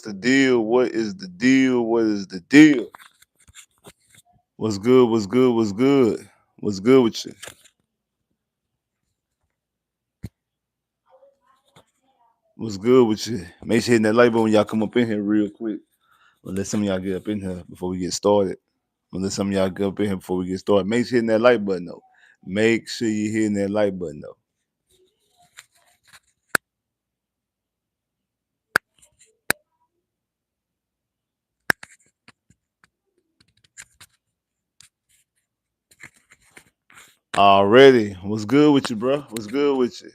the deal? What is the deal? What is the deal? What's good? What's good? What's good? What's good with you? What's good with you? Make sure hitting that like button when y'all come up in here real quick. Or let some of y'all get up in here before we get started. Or let some of y'all get up in here before we get started. Make sure hitting that like button though. Make sure you're hitting that like button though. Already. What's good with you, bro? What's good with you?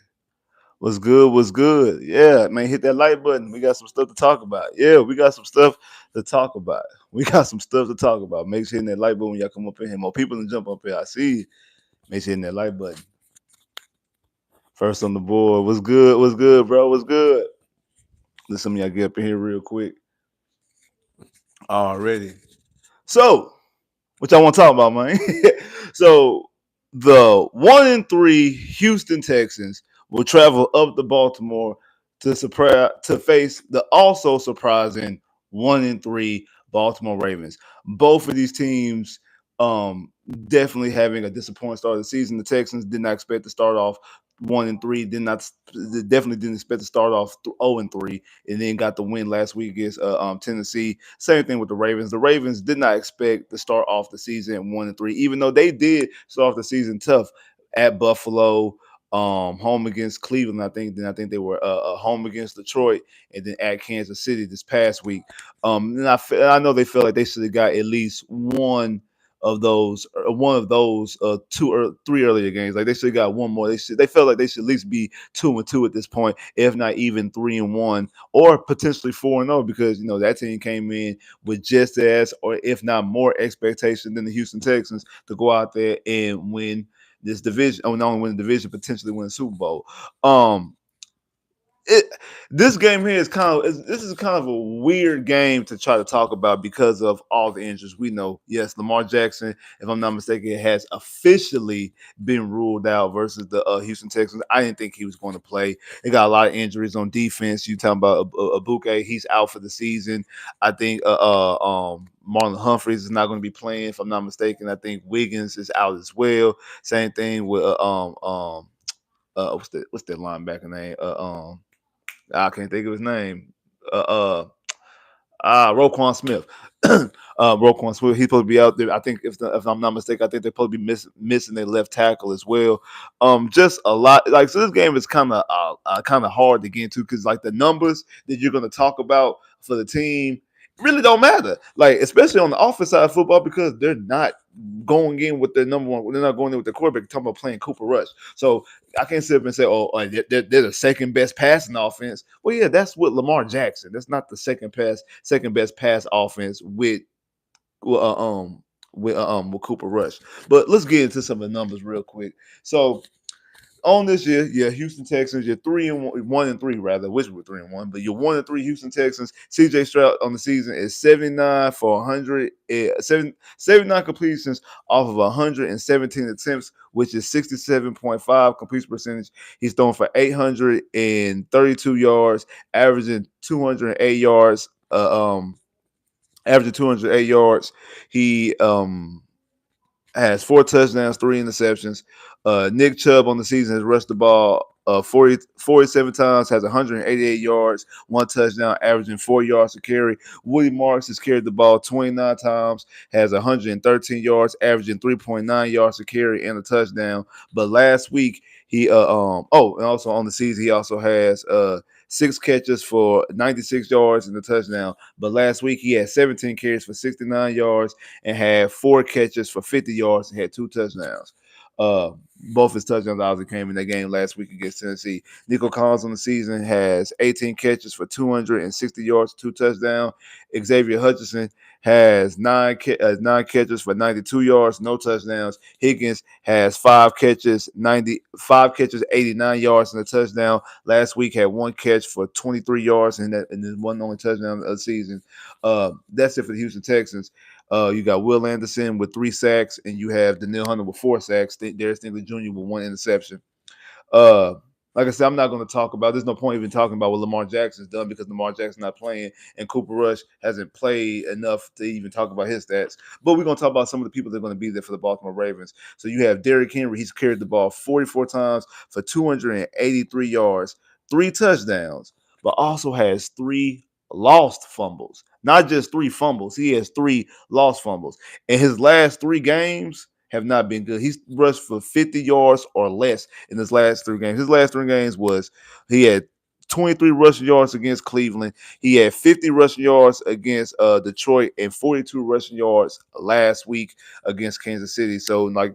What's good? What's good? Yeah, man, hit that like button. We got some stuff to talk about. Yeah, we got some stuff to talk about. We got some stuff to talk about. Make sure hitting that like button when y'all come up in here. More people to jump up here. I see you. Make sure hitting that like button. First on the board. What's good? What's good, bro? What's good? Let some of y'all get up in here real quick. Already. So, what y'all want to talk about, man? So, the 1-3 Houston Texans will travel up to Baltimore to face the also surprising 1-3 Baltimore Ravens. Both of these teams um definitely having a disappointing start of the season. The Texans did not expect to start off 1-3. Definitely didn't expect to start off 0-3, and then got the win last week against Tennessee. Same thing with the Ravens. The Ravens did not expect to start off the season 1-3, even though they did start off the season tough at Buffalo, home against Cleveland. I think they were home against Detroit, and then at Kansas City this past week. And I know they felt like they should have got at least one of those 2 or 3 earlier games. Like they should have got one more. They felt like they should at least be 2-2 at this point, if not even 3-1, or potentially 4-0, because that team came in with just as, or if not more, expectation than the Houston Texans to go out there and win this division. Oh, not only win the division, potentially win the Super Bowl. Um, it this game here this is kind of a weird game to try to talk about because of all the injuries. We know, yes, Lamar Jackson, if I'm not mistaken, has officially been ruled out versus the Houston Texans. I didn't think he was going to play. They got a lot of injuries on defense. You talking about Abuke? He's out for the season. I think Marlon Humphreys is not going to be playing, if I'm not mistaken. I think Wiggins is out as well. Same thing with what's that linebacker name? I can't think of his name. Uh, Roquan Smith. Roquan Smith. He's supposed to be out there. I think if I'm not mistaken, I think they're supposed to be missing their left tackle as well. Just a lot. Like, so this game is kind of hard to get into, because like the numbers that you're going to talk about for the team really don't matter. Like, especially on the offense side of football, because they're not going in with their number one. They're not going in with the quarterback. Talking about playing Cooper Rush. So I can't sit up and say, "Oh, they're the second best passing offense." Well, yeah, that's with Lamar Jackson. That's not the second best pass offense with uh, um with Cooper Rush. But let's get into some of the numbers real quick. So on this year, yeah, Houston Texans, you're 1-3 rather, which were 3-1, but you're 1-3 Houston Texans. CJ Stroud on the season is 79 for 100, 79 completions off of 117 attempts, which is 67.5 completion percentage. He's thrown for 832 yards, averaging 208 yards. Averaging 208 yards. He has 4 touchdowns, 3 interceptions. Nick Chubb on the season has rushed the ball 47 times, has 188 yards, 1 touchdown, averaging 4 yards to carry. Woody Marks has carried the ball 29 times, has 113 yards, averaging 3.9 yards to carry and a touchdown. But last week, and also on the season, he also has 6 catches for 96 yards and a touchdown. But last week, he had 17 carries for 69 yards and had 4 catches for 50 yards and had 2 touchdowns. Uh, both his touchdowns obviously came in that game last week against Tennessee. Nico Collins on the season has 18 catches for 260 yards, 2 touchdowns. Xavier Hutchinson has nine catches for 92 yards, no touchdowns. Higgins has 5 catches, 89 yards, and a touchdown. Last week had 1 catch for 23 yards and then one only touchdown of the season. That's it for the Houston Texans. You got Will Anderson with 3 sacks, and you have Daniil Hunter with 4 sacks. Darius Stingley Jr. with 1 interception. Uh, Like I said, I'm not going to talk about. There's no point even talking about what Lamar Jackson's done because Lamar Jackson's not playing, and Cooper Rush hasn't played enough to even talk about his stats. But we're going to talk about some of the people that are going to be there for the Baltimore Ravens. So you have Derrick Henry. He's carried the ball 44 times for 283 yards, 3 touchdowns, but also has 3 lost fumbles. Not just 3 fumbles. He has 3 lost fumbles. In his last 3 games have not been good. He's rushed for 50 yards or less in his last 3 games. His last 3 games was he had 23 rushing yards against Cleveland. He had 50 rushing yards against Detroit and 42 rushing yards last week against Kansas City. So like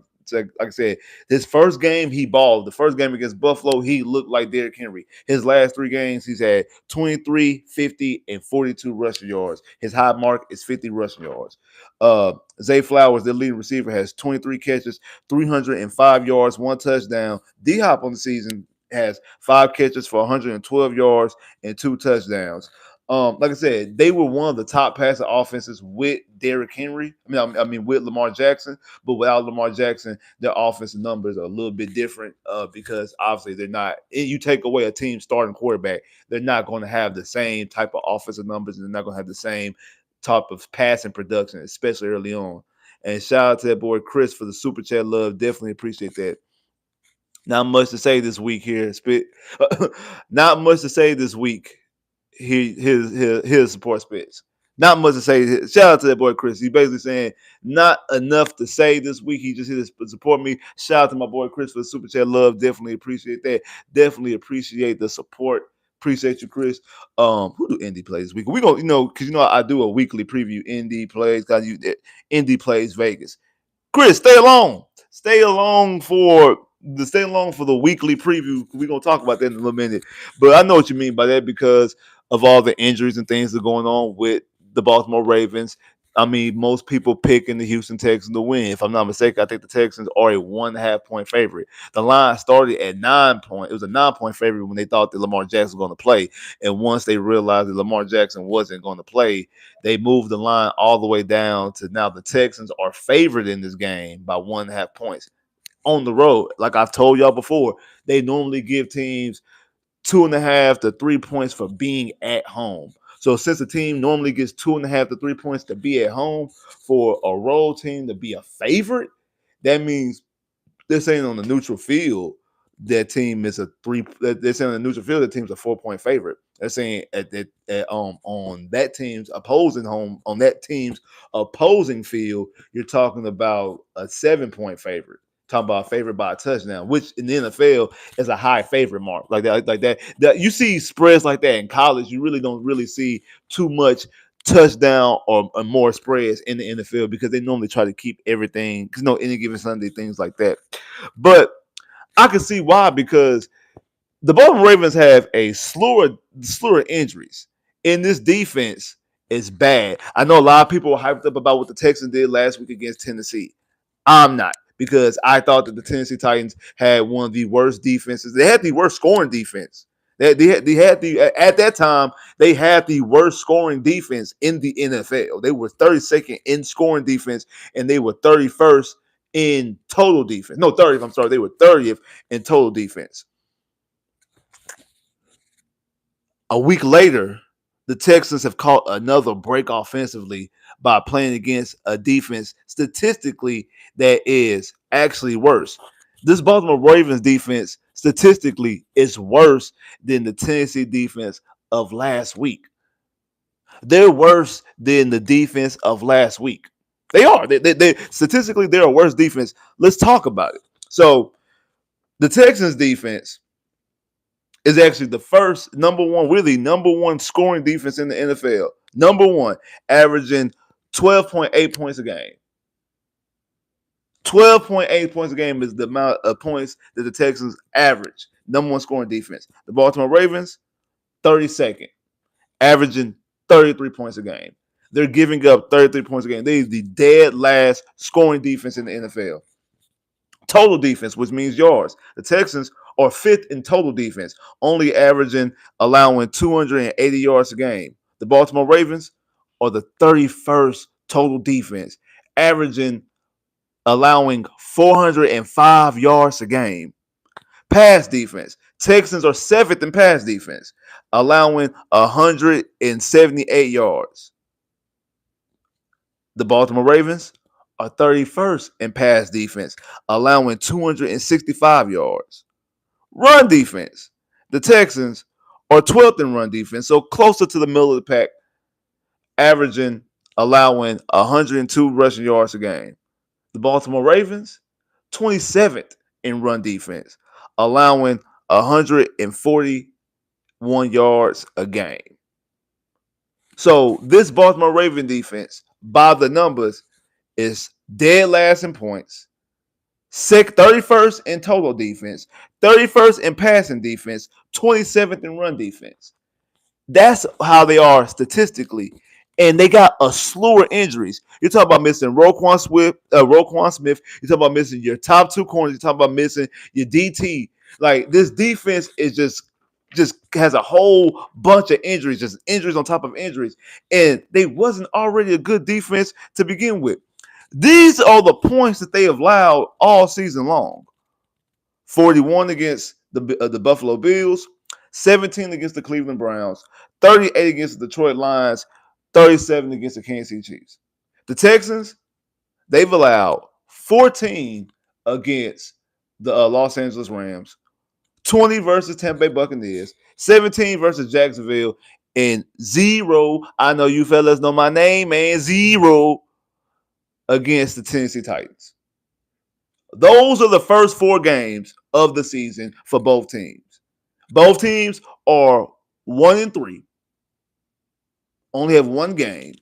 I said, his first game he balled. The first game against Buffalo, he looked like Derrick Henry. His last 3 games, he's had 23, 50, and 42 rushing yards. His high mark is 50 rushing yards. Zay Flowers, their leading receiver, has 23 catches, 305 yards, 1 touchdown. D-Hop on the season has 5 catches for 112 yards and 2 touchdowns. Like I said, they were one of the top passing offenses with Derrick Henry. I mean with Lamar Jackson, but without Lamar Jackson, their offensive numbers are a little bit different because obviously they're not. You take away a team starting quarterback, they're not going to have the same type of offensive numbers, and they're not going to have the same type of passing production, especially early on. And shout out to that boy Chris for the super chat love. Definitely appreciate that. Not much to say this week here. Spit. Not much to say this week. His support spits. Not much to say. Shout out to that boy Chris. He's basically saying not enough to say this week. He just here to support me. Shout out to my boy Chris for the super chat love. Definitely appreciate that. Definitely appreciate the support. Appreciate you, Chris. Who do indie plays this week? We gonna, because I do a weekly preview indie plays. Cause indie plays Vegas. Chris, stay along. Stay along for the weekly preview. We're gonna talk about that in a little minute. But I know what you mean by that because of all the injuries and things that are going on with the Baltimore Ravens. I mean, most people picking the Houston Texans to win. If I'm not mistaken, I think the Texans are a 1.5 point favorite. The line started at 9 point. It was a 9 point favorite when they thought that Lamar Jackson was going to play. And once they realized that Lamar Jackson wasn't going to play, they moved the line all the way down to now the Texans are favored in this game by 1.5 points on the road. Like I've told y'all before, they normally give teams 2.5 to 3 points for being at home. So since a team normally gets 2.5 to 3 points to be at home, for a road team to be a favorite, that means they're saying on the neutral field that team is a three. They're saying on the neutral field that team's a 4 point favorite. They're saying on that team's opposing home on that team's opposing field, you're talking about a 7 point favorite. Talking about a favorite by a touchdown, which in the NFL is a high favorite mark. Like that. That you see spreads like that in college. You really don't really see too much touchdown or more spreads in the NFL because they normally try to keep everything, because any given Sunday, things like that. But I can see why, because the Baltimore Ravens have a slew of injuries, and this defense is bad. I know a lot of people were hyped up about what the Texans did last week against Tennessee. I'm not, because I thought that the Tennessee Titans had one of the worst defenses. They had the worst scoring defense. At that time they had the worst scoring defense in the NFL. They were 32nd in scoring defense, and they were 31st in total defense. No, 30th. I'm sorry, they were 30th in total defense. A week later, the Texans have caught another break offensively by playing against a defense statistically that is actually worse. This Baltimore Ravens defense statistically is worse than the Tennessee defense of last week. They're worse than the defense of last week. They are. They statistically they're a worse defense. Let's talk about it. So the Texans defense is actually the first number one scoring defense in the NFL. Number one, averaging 12.8 points a game. 12.8 points a game is the amount of points that the Texans average. Number one scoring defense. The Baltimore Ravens, 32nd, averaging 33 points a game. They're giving up 33 points a game. They're the dead last scoring defense in the NFL. Total defense, which means yards. The Texans are fifth in total defense, only allowing 280 yards a game. The Baltimore Ravens are the 31st total defense, allowing 405 yards a game. Pass defense. Texans are 7th in pass defense, allowing 178 yards. The Baltimore Ravens are 31st in pass defense, allowing 265 yards. Run defense. The Texans are 12th in run defense, so closer to the middle of the pack, averaging allowing 102 rushing yards a game. The Baltimore Ravens, 27th in run defense, allowing 141 yards a game. So this Baltimore Raven defense, by the numbers, is dead last in points, 31st in total defense, 31st in passing defense, 27th in run defense. That's how they are statistically. And they got a slew of injuries. You're talking about missing Roquan Smith. You're talking about missing your top two corners. You're talking about missing your DT. Like, this defense is just has a whole bunch of injuries, just injuries on top of injuries. And they wasn't already a good defense to begin with. These are the points that they have allowed all season long. 41 against the Buffalo Bills, 17 against the Cleveland Browns, 38 against the Detroit Lions, 37 against the Kansas City Chiefs. The Texans, they've allowed 14 against the Los Angeles Rams, 20 versus Tampa Bay Buccaneers, 17 versus Jacksonville, and 0, I know you fellas know my name, man, 0 against the Tennessee Titans. Those are the first 4 games of the season for both teams. Both teams are 1-3. Only have one game.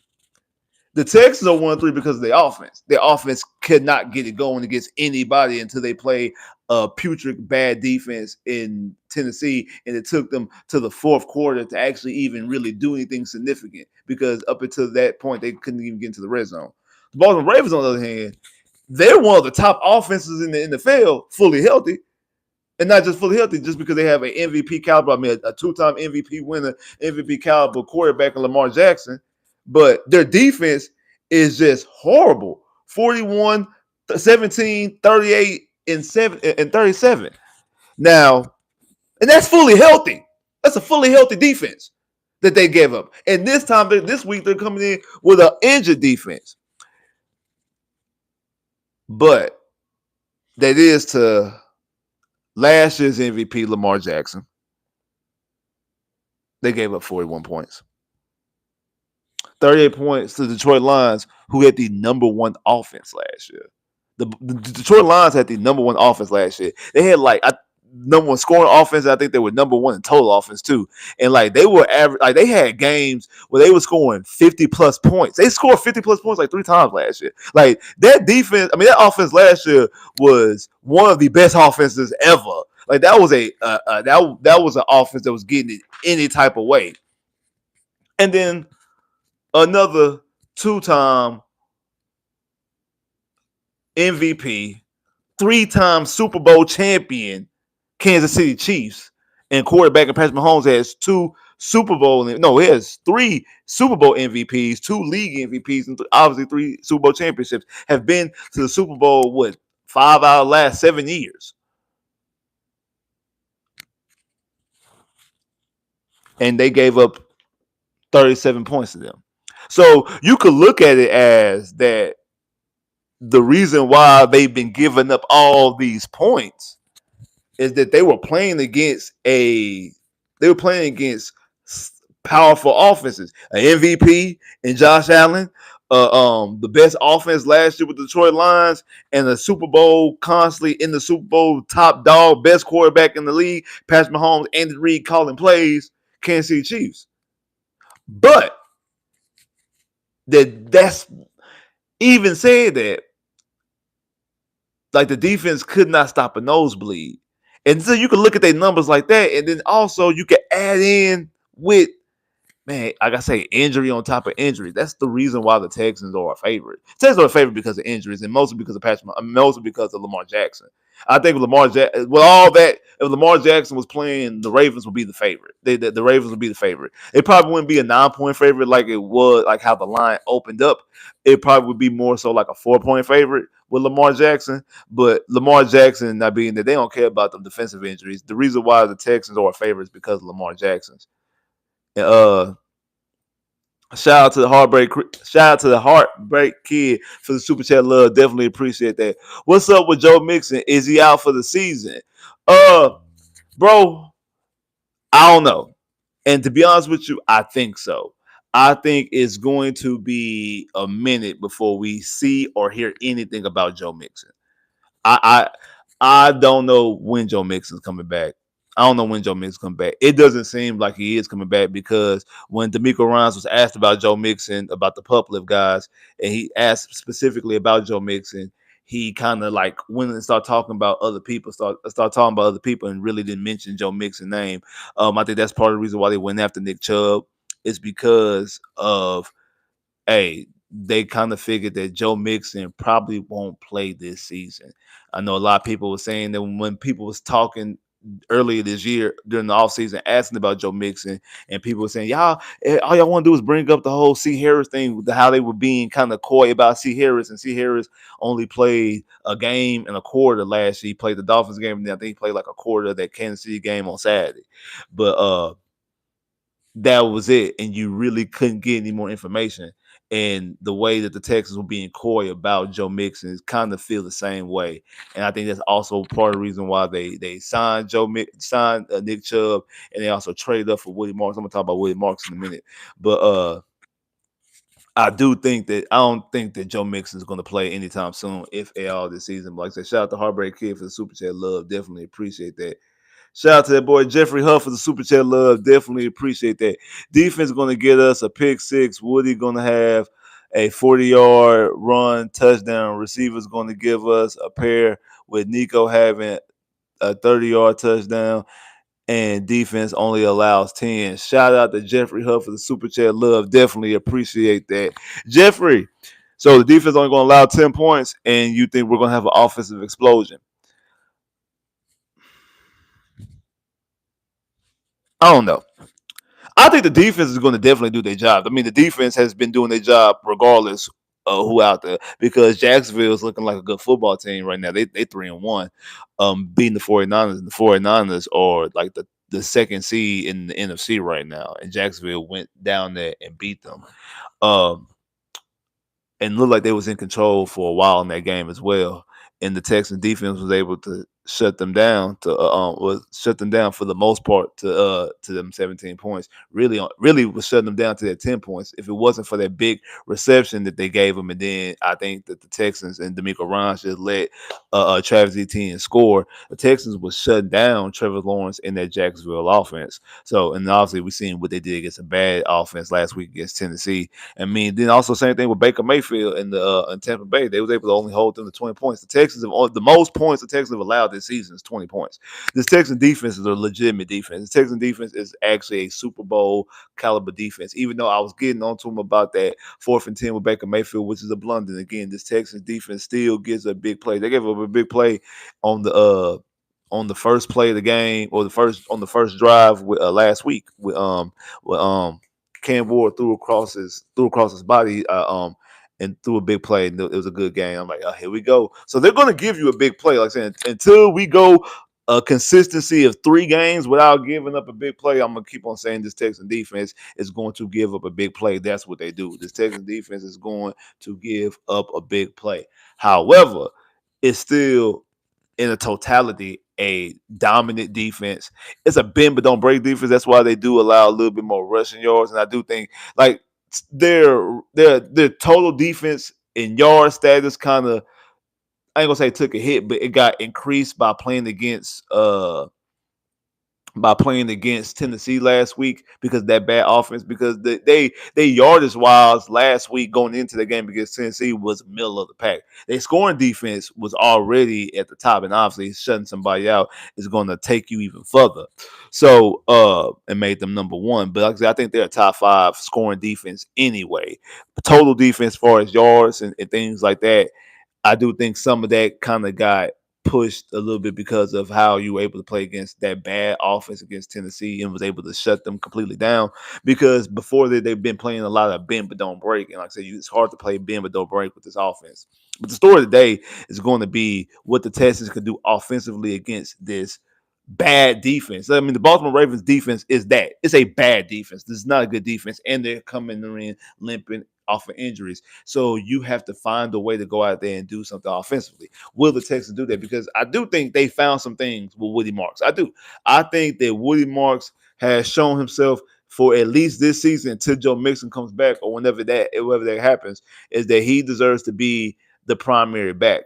The Texans are 1-3 because of their offense. Their offense could not get it going against anybody until they play a putrid bad defense in Tennessee, and it took them to the fourth quarter to actually even really do anything significant, because up until that point, they couldn't even get into the red zone. The Baltimore Ravens, on the other hand, they're one of the top offenses in the NFL, fully healthy. And not just fully healthy, just because they have an MVP caliber, a 2-time MVP winner, MVP caliber quarterback in Lamar Jackson. But their defense is just horrible. 41, 17, 38, and 37. Now, and that's fully healthy. That's a fully healthy defense that they gave up. And this week, they're coming in with an injured defense. But that is to last year's MVP, Lamar Jackson. They gave up 41 points. 38 points to the Detroit Lions, who had the number 1 offense last year. The Detroit Lions had the number 1 offense last year. They had number 1 scoring offense. I think they were number 1 in total offense too. And they were average. They had games where they were scoring 50 plus points. They scored 50 plus points 3 times last year. That defense. That offense last year was one of the best offenses ever. That was that was an offense that was getting it any type of way. And then another 2-time MVP, 3-time Super Bowl champion, Kansas City Chiefs, and quarterback and Patrick Mahomes has 3 Super Bowl MVPs, 2 league MVPs, and obviously 3 Super Bowl championships. Have been to the Super Bowl 5 out of the last 7 years. And they gave up 37 points to them. So you could look at it as that the reason why they've been giving up all these points is that they were playing against powerful offenses, an MVP and Josh Allen, the best offense last year with the Detroit Lions, and the Super Bowl, constantly in the Super Bowl, top dog, best quarterback in the league, Patrick Mahomes, Andy Reid calling plays, Kansas City Chiefs. But that's even said that, the defense could not stop a nosebleed. And so you can look at their numbers like that, and then also you can add in with man, like I say, injury on top of injury. That's the reason why the Texans are a favorite. Texans are a favorite because of injuries, and mostly because of mostly because of Lamar Jackson. I think with all that, if Lamar Jackson was playing, the Ravens would be the favorite. The Ravens would be the favorite. It probably wouldn't be a 9-point favorite like it was, like how the line opened up. It probably would be more so like a 4-point favorite with Lamar Jackson. But Lamar Jackson, not being that they don't care about the defensive injuries. The reason why the Texans are a favorite is because of Lamar Jackson's. Uh, Shout out to the heartbreak. Shout out to the heartbreak kid for the super chat love. Definitely appreciate that. What's up with Joe Mixon? Is he out for the season? Bro, I don't know. And to be honest with you, I think so. I think it's going to be a minute before we see or hear anything about Joe Mixon. I I don't know when Joe Mixon's coming back. I don't know when Joe Mixon's coming back. It doesn't seem like he is coming back because when D'Amico Ryans was asked about Joe Mixon, about the pup lift guys, and he asked specifically about Joe Mixon, he kind of like went and started talking about other people, start talking about other people, and really didn't mention Joe Mixon's name. I think that's part of the reason why they went after Nick Chubb is because of they kind of figured that Joe Mixon probably won't play this season. I know a lot of people were saying that when people was talking earlier this year during the offseason asking about Joe Mixon, and people were saying, y'all, all y'all want to do is bring up the whole C. Harris thing, how they were being kind of coy about C. Harris, and C. Harris only played a game and a quarter last year. He played the Dolphins game, and then I think he played like a quarter of that Kansas City game on Saturday. But that was it, and you really couldn't get any more information. And the way that the Texans were being coy about Joe Mixon is kind of feel the same way. And I think that's also part of the reason why they signed signed Nick Chubb, and they also traded up for Woody Marks. I'm gonna talk about Woody Marks in a minute, but I don't think that Joe Mixon is going to play anytime soon, if at all, this season. But like I said, shout out to Heartbreak Kid for the super chat love. Definitely appreciate that. Shout out to that boy Jeffrey Huff for the super chat love. Definitely appreciate that. Defense going to get us a pick six. Woody going to have a 40-yard run touchdown. Receivers going to give us a pair with Nico having a 30-yard touchdown. And defense only allows 10. Shout out to Jeffrey Huff for the super chat love. Definitely appreciate that. Jeffrey, so the defense only going to allow 10 points, and you think we're going to have an offensive explosion. I don't know. I think the defense is going to definitely do their job. I mean, the defense has been doing their job regardless of who out there, because Jacksonville is looking like a good football team right now. They 3-1, beating the 49ers. And the 49ers are like the second seed in the NFC right now, and Jacksonville went down there and beat them. Um, and looked like they was in control for a while in that game as well. And the Texans defense was able to shut them down for the most part to them 17 points. Really was shutting them down to that 10 points. If it wasn't for that big reception that they gave them, and then I think that the Texans and D'Amico Ryans just let Travis Etienne score, the Texans was shutting down Trevor Lawrence in that Jacksonville offense. So, and obviously we seen what they did against a bad offense last week against Tennessee. I mean, then also same thing with Baker Mayfield in Tampa Bay. They was able to only hold them to 20 points. The Texans have the most points the Texans have allowed this season is 20 points. This Texan defense is a legitimate defense. The Texan defense is actually a Super Bowl caliber defense. Even though I was getting on to him about that 4th and 10 with Baker Mayfield, which is a blunder. Again, this Texans defense still gives a big play. They gave up a big play on the first play of the game, or the first drive last week with Cam Ward threw across his body and threw a big play. And it was a good game. I'm like, oh, here we go. So they're going to give you a big play. Like I said, until we go a consistency of 3 games without giving up a big play, I'm going to keep on saying this Texan defense is going to give up a big play. That's what they do. This Texan defense is going to give up a big play. However, it's still in a totality a dominant defense. It's a bend but don't break defense. That's why they do allow a little bit more rushing yards. And I do think like their total defense in yard status kind of, I ain't gonna say took a hit, but it got increased by playing against by playing against Tennessee last week because that bad offense. Because they yardage wise last week going into the game against Tennessee was middle of the pack. Their scoring defense was already at the top, and obviously shutting somebody out is going to take you even further. So and made them number one. But like I said, I think they're a top 5 scoring defense anyway. Total defense as far as yards and things like that. I do think some of that kind of got pushed a little bit because of how you were able to play against that bad offense against Tennessee and was able to shut them completely down. Because before that, they've been playing a lot of bend but don't break. And like I said, it's hard to play bend but don't break with this offense. But the story of the day is going to be what the Texans can do offensively against this bad defense. I mean, the Baltimore Ravens defense is that. It's a bad defense. This is not a good defense. And they're coming in limping off of injuries. So you have to find a way to go out there and do something offensively. Will the Texans do that? Because I do think they found some things with Woody Marks. I do. I think that Woody Marks has shown himself for at least this season until Joe Mixon comes back or whenever that happens, is that he deserves to be the primary back.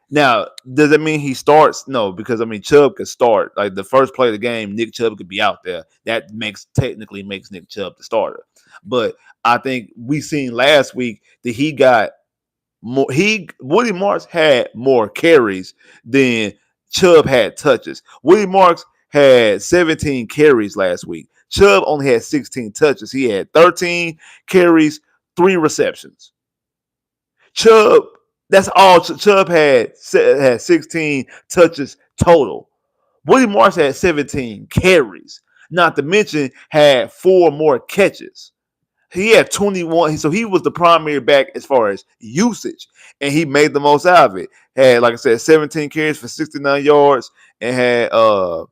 Now, does that mean he starts? No, because I mean Chubb could start. Like the first play of the game, Nick Chubb could be out there. That technically makes Nick Chubb the starter. But I think we seen last week that he got more. Woody Marks had more carries than Chubb had touches. Woody Marks had 17 carries last week. Chubb only had 16 touches. He had 13 carries, 3 receptions. Chubb, that's all. Chubb had 16 touches total. Woody Marks had 17 carries. Not to mention had 4 more catches. He had 21, so he was the primary back as far as usage, and he made the most out of it. Had, like I said, 17 carries for 69 yards and had 4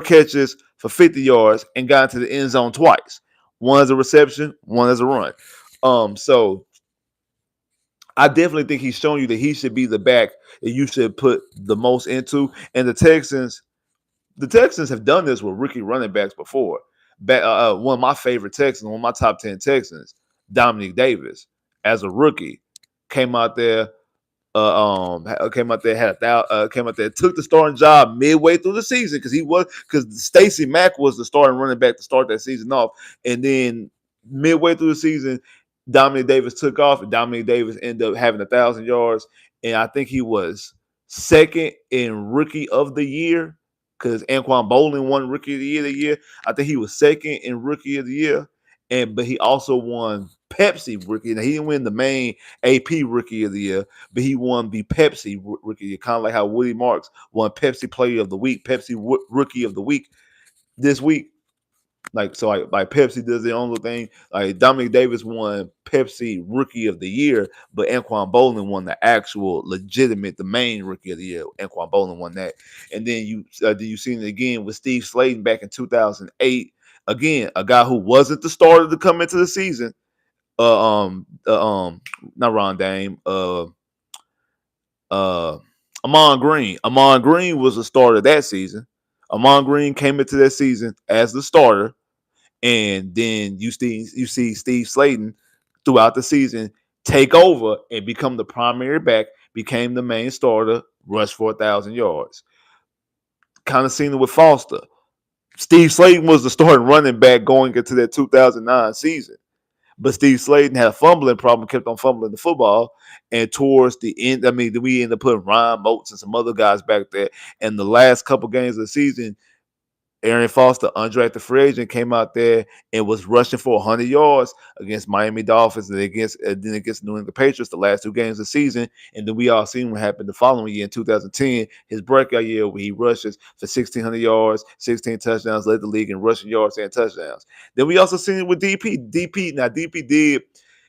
catches for 50 yards and got into the end zone twice. One as a reception, one as a run. So I definitely think he's shown you that he should be the back that you should put the most into. And the Texans have done this with rookie running backs before. One of my favorite Texans, one of my top 10 Texans, Dominic Davis, as a rookie, came out there came out there, took the starting job midway through the season because Stacey Mack was the starting running back to start that season off, and then midway through the season, Dominic Davis took off, and Dominic Davis ended up having 1,000 yards, and I think he was second in Rookie of the Year because Anquan Bolin won Rookie of the Year. I think he was second in Rookie of the Year, but he also won Pepsi Rookie. Now, he didn't win the main AP Rookie of the Year, but he won the Pepsi Rookie of the Year, kind of like how Woody Marks won Pepsi Player of the Week, Pepsi Rookie of the Week this week. Like Pepsi does their own little thing. Like Dominic Davis won Pepsi Rookie of the Year, but Anquan Bolin won the actual legitimate, the main Rookie of the Year. Anquan Bolin won that, and then you seen it again with Steve Slayton back in 2008. Again, a guy who wasn't the starter to come into the season. Not Ron Dame. Amon Green. Amon Green was the starter that season. Amon Green came into that season as the starter. And then you see Steve Slayton throughout the season take over and become the primary back, became the main starter, rushed for 1,000 yards. Kind of seen it with Foster. Steve Slayton was the starting running back going into that 2009 season. But Steve Slayton had a fumbling problem, kept on fumbling the football. And towards the end, we ended up putting Ryan Moats and some other guys back there. And the last couple games of the season, Aaron Foster, undrafted free agent, came out there and was rushing for 100 yards against Miami Dolphins and against New England Patriots the last 2 games of the season. And then we all seen what happened the following year in 2010, his breakout year where he rushes for 1,600 yards, 16 touchdowns, led the league in rushing yards and touchdowns. Then we also seen it with DP.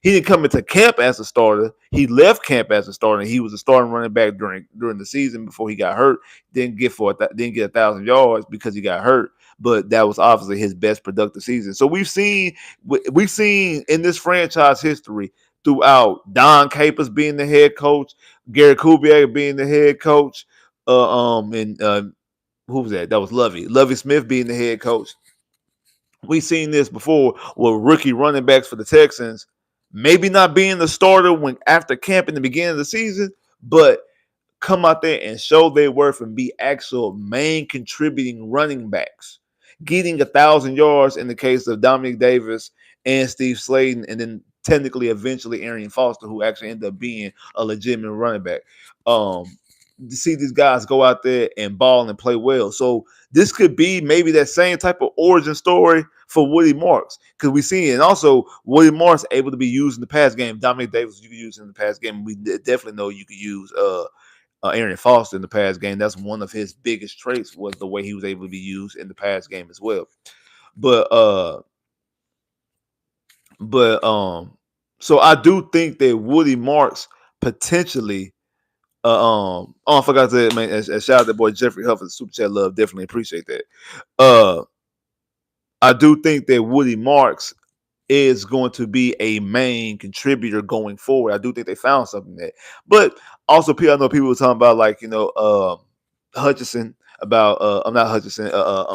He didn't come into camp as a starter. He left camp as a starter. He was a starting running back during the season before he got hurt. Didn't get 1,000 yards because he got hurt. But that was obviously his best productive season. So we've seen in this franchise history throughout Don Capers being the head coach, Gary Kubiak being the head coach, and who was that? That was Lovie Smith being the head coach. We've seen this before with rookie running backs for the Texans maybe not being the starter when after camp in the beginning of the season, but come out there and show their worth and be actual main contributing running backs. getting 1,000 yards in the case of Dominic Davis and Steve Slayton, and then technically eventually Arian Foster, who actually ended up being a legitimate running back. To see these guys go out there and ball and play well. So this could be maybe that same type of origin story for Woody Marks, because we see it. And also Woody Marks able to be used in the pass game. Dominic Davis you could use in the pass game. We definitely know you could use Arian Foster in the pass game. That's one of his biggest traits, was the way he was able to be used in the pass game as well. But so I do think that Woody Marks potentially I forgot to man, shout out to boy Jeffrey Huff for the super chat love. Definitely appreciate that. I do think that Woody Marks is going to be a main contributor going forward. I do think they found something there. But also, I know people were talking about, like, Hutchinson, about I'm not Hutchinson,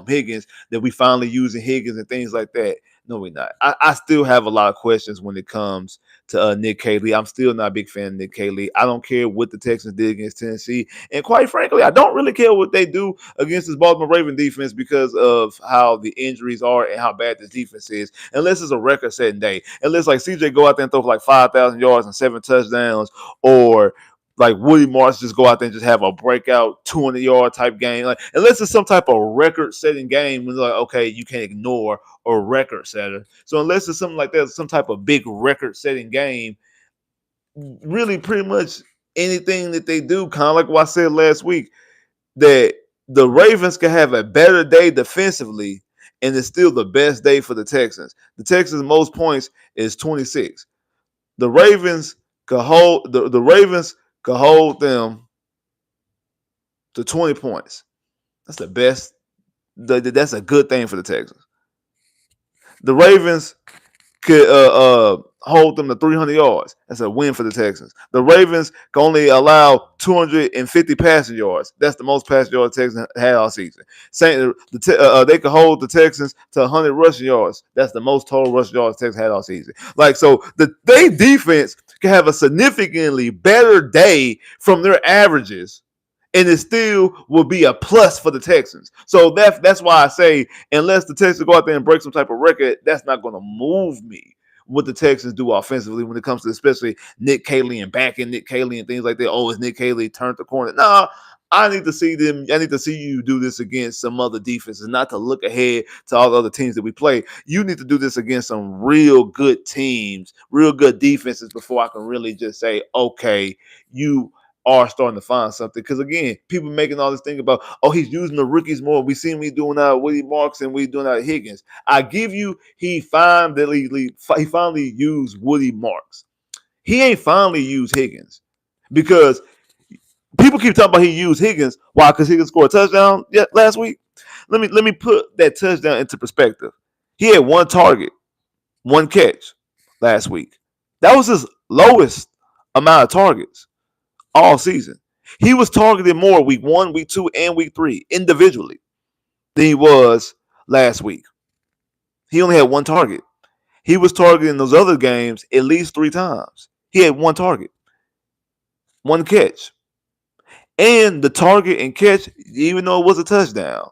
Higgins, that we finally using Higgins and things like that. No, we're not. I still have a lot of questions when it comes to Nick Caley. I'm still not a big fan of Nick Caley. I don't care what the Texans did against Tennessee. And quite frankly, I don't really care what they do against this Baltimore Raven defense, because of how the injuries are and how bad this defense is. Unless it's a record-setting day. Unless, like, CJ go out there and throw for like 5,000 yards and 7 touchdowns, or like Woody Marks just go out there and just have a breakout 200-yard type game. Like, unless it's some type of record-setting game, when like, okay, you can't ignore a record setter. So unless it's something like that, some type of big record-setting game, really pretty much anything that they do, kind of like what I said last week, that the Ravens can have a better day defensively, and it's still the best day for the Texans. The Texans' most points is 26. The Ravens could hold the Ravens could hold them to 20 points. That's the best. That's a good thing for the Texans. The Ravens could hold them to 300 yards. That's a win for the Texans. The Ravens can only allow 250 passing yards. That's the most passing yards the Texans had all season. Saying they could hold the Texans to 100 rushing yards. That's the most total rushing yards the Texans had all season. Like, so they defense can have a significantly better day from their averages, and it still will be a plus for the Texans. So that's why I say, unless the Texans go out there and break some type of record, that's not going to move me what the Texans do offensively when it comes to especially Nick Caley and backing Nick Caley and things like that. Oh, is Nick Caley turned the corner? No, I need to see them. I need to see you do this against some other defenses, not to look ahead to all the other teams that we play. You need to do this against some real good teams, real good defenses, before I can really just say, okay, you are starting to find something. Because again, people making all this thing about, oh, he's using the rookies more. We seen me doing that Woody Marks and we doing that Higgins. I give you, he finally used Woody Marks. He ain't finally used Higgins, because people keep talking about he used Higgins. Why? Because Higgins scored a touchdown last week. Let me put that touchdown into perspective. He had one target, one catch last week. That was his lowest amount of targets all season. He was targeted more week 1, week 2, and week 3 individually than he was last week. He only had one target. He was targeting those other games at least 3 times. He had one target, one catch. And the target and catch, even though it was a touchdown,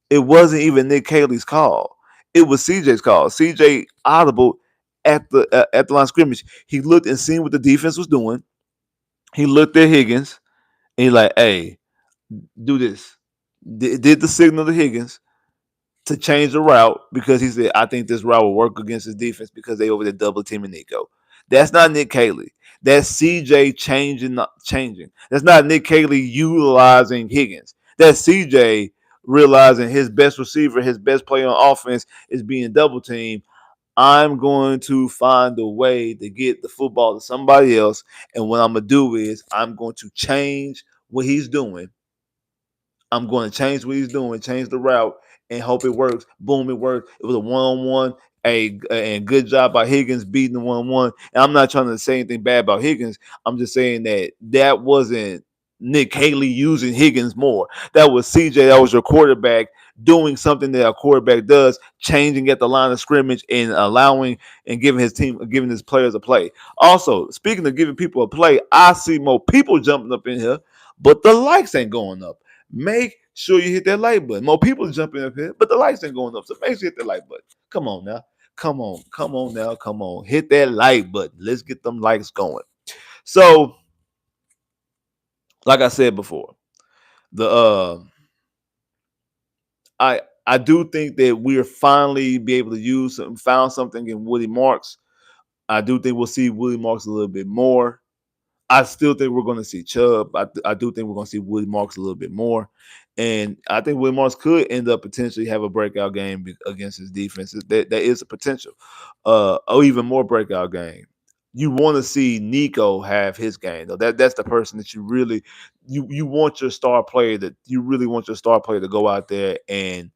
it wasn't even Nick Caley's call. It was CJ's call. CJ audible at the line of scrimmage. He looked and seen what the defense was doing. He looked at Higgins and he like, hey, do this. Did the signal to Higgins to change the route, because he said, I think this route will work against his defense because they over there double teaming Nico. That's not Nick Caley. That's CJ changing. That's not Nick Caley utilizing Higgins. That's CJ realizing his best receiver, his best player on offense is being double teamed. I'm going to find a way to get the football to somebody else. And what I'm going to do is I'm going to change what he's doing. I'm going to change what he's doing, change the route, and hope it works. Boom, it worked. It was a one-on-one. And good job by Higgins beating the 1-1. And I'm not trying to say anything bad about Higgins. I'm just saying that wasn't Nick Caley using Higgins more. That was CJ. That was your quarterback doing something that a quarterback does, changing at the line of scrimmage and allowing and giving his players a play. Also, speaking of giving people a play, I see more people jumping up in here, but the likes ain't going up. Make sure you hit that like button. More people jumping up here, but the lights ain't going up. So make sure you hit that like button. Come on now. Come on now. Come on. Hit that like button. Let's get them likes going. So, like I said before, the I do think that we're finally be able to use and found something in Woody Marks. I do think we'll see Woody Marks a little bit more. I still think we're going to see Chubb. I do think we're going to see Woody Marks a little bit more. And I think Woody Marks could end up potentially have a breakout game against his defense. That is a potential. Or even more breakout game. You want to see Nico have his game though. That's the person that you really you want your star player that you really want your star player to go out there and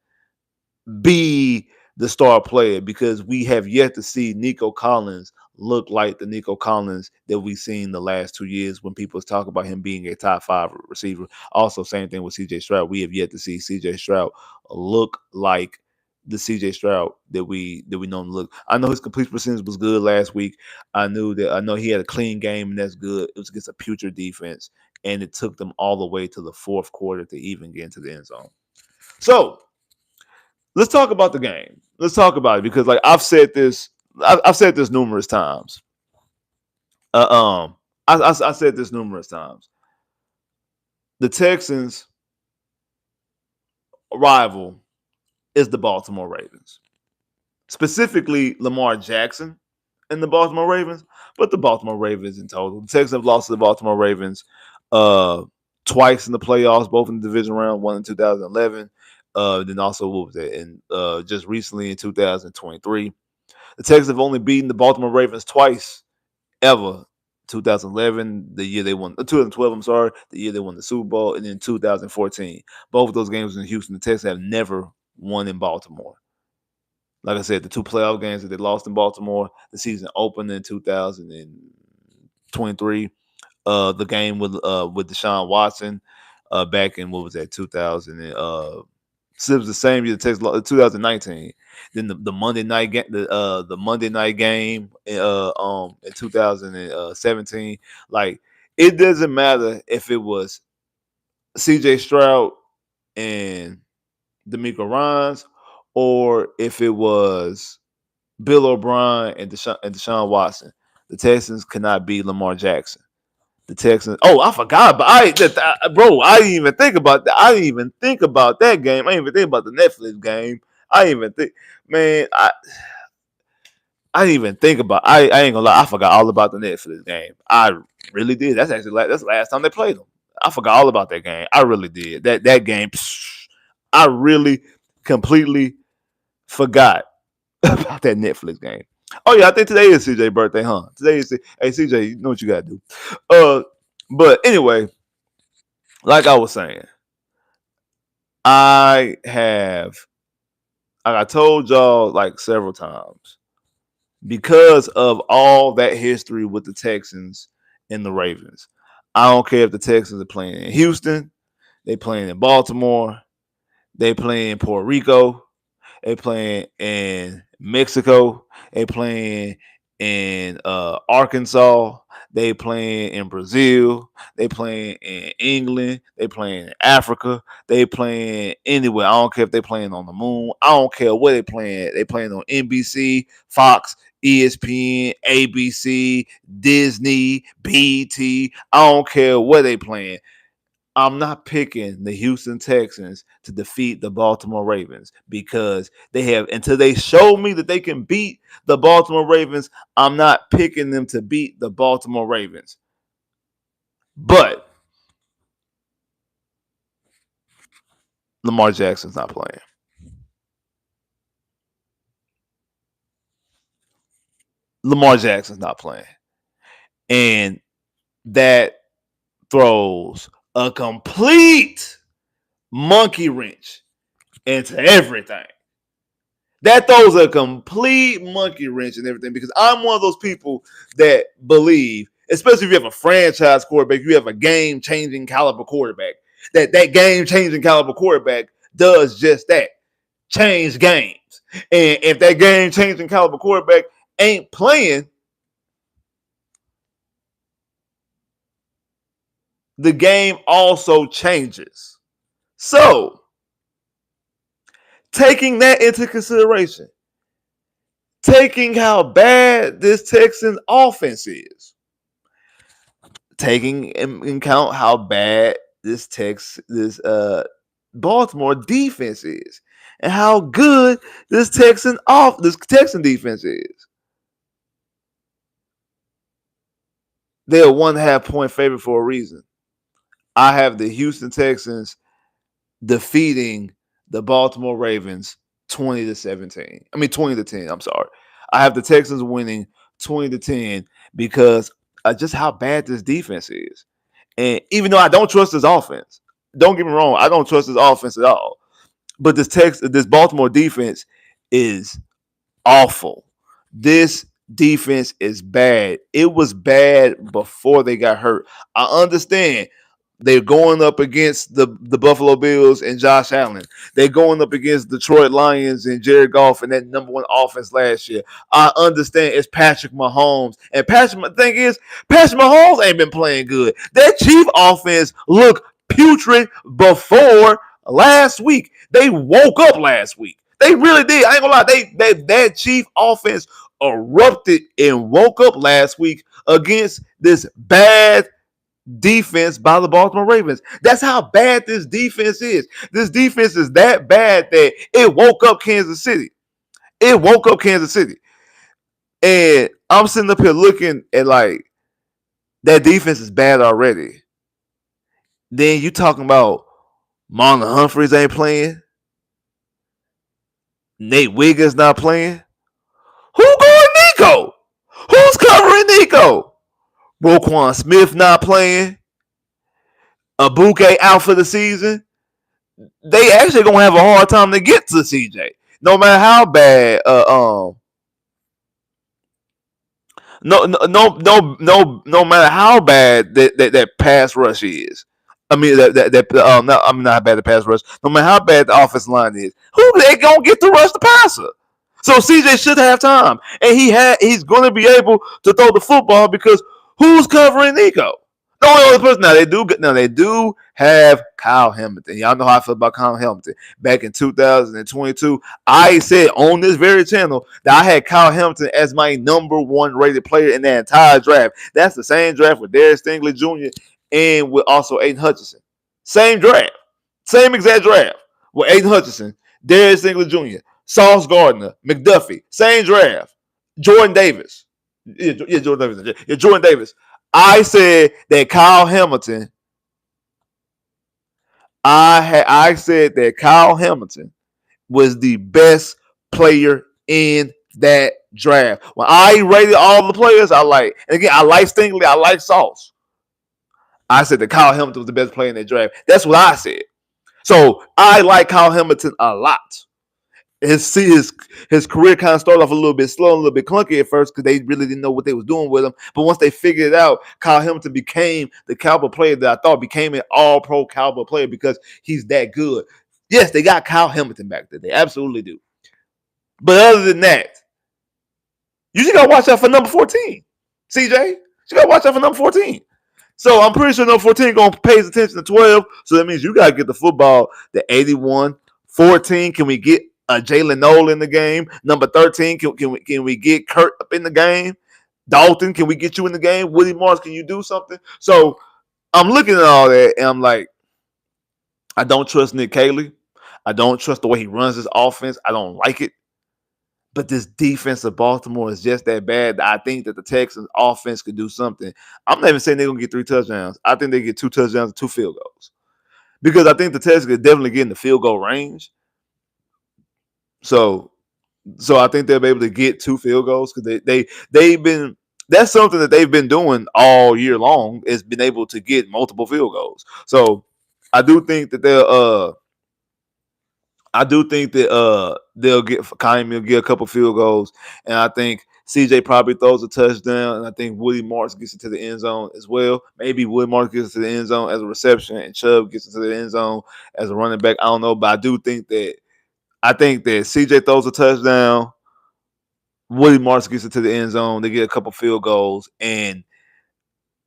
be the star player, because we have yet to see Nico Collins look like the Nico Collins that we've seen the last 2 years when people talk about him being a top 5 receiver. Also, same thing with CJ Stroud. We have yet to see CJ Stroud look like the CJ Stroud that we know him look. I know his complete percentage was good last week. I know he had a clean game, and that's good. It was against a putrid defense, and it took them all the way to the fourth quarter to even get into the end zone. So let's talk about the game. Let's talk about it, because like I've said this numerous times. I said this numerous times. The Texans' rival is the Baltimore Ravens, specifically Lamar Jackson and the Baltimore Ravens, but the Baltimore Ravens in total. The Texans have lost to the Baltimore Ravens twice in the playoffs, both in the division round, one in 2011. Then also, what was that? And just recently in 2023. The Texans have only beaten the Baltimore Ravens twice ever. 2011, the year they won, 2012, I'm sorry, the year they won the Super Bowl, and then 2014. Both of those games in Houston. The Texans have never won in Baltimore. Like I said, the 2 playoff games that they lost in Baltimore, the season opened in 2023. The game with Deshaun Watson back in, what was that, 2000 and so it was the same year the Texans lost, 2019. Then the Monday night game, the Monday night game in 2017. Like, it doesn't matter if it was C.J. Stroud and D'Amico Ryans, or if it was Bill O'Brien and Deshaun Watson. The Texans cannot beat Lamar Jackson. The Texans. Oh, I forgot, but bro, I didn't even think about that. I didn't even think about that game. I didn't even think about the Netflix game. I didn't even think, man. I didn't even think about. I ain't gonna lie. I forgot all about the Netflix game. I really did. That's the last time they played them. I forgot all about that game. I really did. That game. I really completely forgot about that Netflix game. Oh yeah, I think today is CJ's birthday, huh? Today is hey CJ, you know what you gotta do. But anyway, like I was saying, I have like I told y'all like several times, because of all that history with the Texans and the Ravens. I don't care if the Texans are playing in Houston, they playing in Baltimore, they playing in Puerto Rico, they playing in Mexico, they playing in Arkansas, they playing in Brazil, they playing in England, they playing in Africa, they playing anywhere. I don't care if they playing on the moon. I don't care where they playing. They playing on NBC, Fox, ESPN, ABC, Disney, BT. I don't care where they playing. I'm not picking the Houston Texans to defeat the Baltimore Ravens, because they have, until they show me that they can beat the Baltimore Ravens, I'm not picking them to beat the Baltimore Ravens. But Lamar Jackson's not playing. Lamar Jackson's not playing. And that throws a complete monkey wrench into everything. That throws a complete monkey wrench and everything, because I'm one of those people that believe, especially if you have a franchise quarterback, you have a game-changing caliber quarterback, that game-changing caliber quarterback does just that, change games. And if that game-changing caliber quarterback ain't playing, the game also changes. So, taking that into consideration, taking how bad this Texans offense is, taking in count how bad this Baltimore defense is, and how good this Texan defense is. They're a 1.5 point favorite for a reason. I have the Houston Texans defeating the Baltimore Ravens 20-17. I mean 20-10. I'm sorry. I have the Texans winning 20-10 because just how bad this defense is. And even though I don't trust his offense, don't get me wrong, I don't trust his offense at all. But this Baltimore defense is awful. This defense is bad. It was bad before they got hurt. I understand they're going up against the Buffalo Bills and Josh Allen. They're going up against Detroit Lions and Jared Goff and that number one offense last year. I understand it's Patrick Mahomes. And the thing is, Patrick Mahomes ain't been playing good. That Chief offense looked putrid before last week. They woke up last week. They really did. I ain't gonna lie. That Chief offense erupted and woke up last week against this bad defense by the Baltimore Ravens. That's how bad this defense is. This defense is that bad that it woke up Kansas City. It woke up Kansas City. And I'm sitting up here looking at like that defense is bad already. Then you talking about Marlon Humphreys ain't playing. Nate Wiggins not playing. Who going Nico? Who's covering Nico? Roquan Smith not playing. Abuke out for the season. They actually gonna have a hard time to get to CJ. No matter how bad no matter how bad that pass rush is. I mean not how bad the pass rush. No matter how bad the offensive line is, who they gonna get to rush the passer? So CJ should have time, and he's going to be able to throw the football because who's covering Nico? The only other person they do have Kyle Hamilton. Y'all know how I feel about Kyle Hamilton. Back in 2022, I said on this very channel that I had Kyle Hamilton as my number one rated player in that entire draft. That's the same draft with Derek Stingley Jr. and with also Aiden Hutchinson. Same draft, same exact draft with Aiden Hutchinson, Derek Stingley Jr. Sauce Gardner, McDuffie, same draft. Jordan Davis. Yeah, Jordan Davis. Yeah, Jordan Davis. I said that Kyle Hamilton. I said that Kyle Hamilton was the best player in that draft. When I rated all the players, I like, and again, I like Stingley, I like Sauce. I said that Kyle Hamilton was the best player in that draft. That's what I said. So I like Kyle Hamilton a lot. His career kind of started off a little bit slow, a little bit clunky at first because they really didn't know what they was doing with him. But once they figured it out, Kyle Hamilton became the caliber player that I thought became an all-pro caliber player because he's that good. Yes, they got Kyle Hamilton back there. They absolutely do. But other than that, you just got to watch out for number 14, CJ. You got to watch out for number 14. So I'm pretty sure number 14 going to pay attention to 12. So that means you got to get the football, the 81, 14. Can we get Jalen Noel in the game? Number 13, can we get Kurt up in the game? Dalton, can we get you in the game? Woody Morris, can you do something? So I'm looking at all that, and I'm like, I don't trust Nick Caley. I don't trust the way he runs his offense. I don't like it. But this defense of Baltimore is just that bad that I think that the Texans offense could do something. I'm not even saying they're going to get 3 touchdowns. I think they get 2 touchdowns and 2 field goals. Because I think the Texans could definitely get in the field goal range. So I think they'll be able to get 2 field goals because they've been, that's something that they've been doing all year long, is been able to get multiple field goals. So I do think that they'll get Kaimi will get a couple field goals, and I think CJ probably throws a touchdown, and I think Woody Marks gets into the end zone as well. Maybe Woody Marks gets into the end zone as a reception, and Chubb gets into the end zone as a running back. I don't know, but I think that CJ throws a touchdown, Woody Marks gets into the end zone, they get a couple field goals, and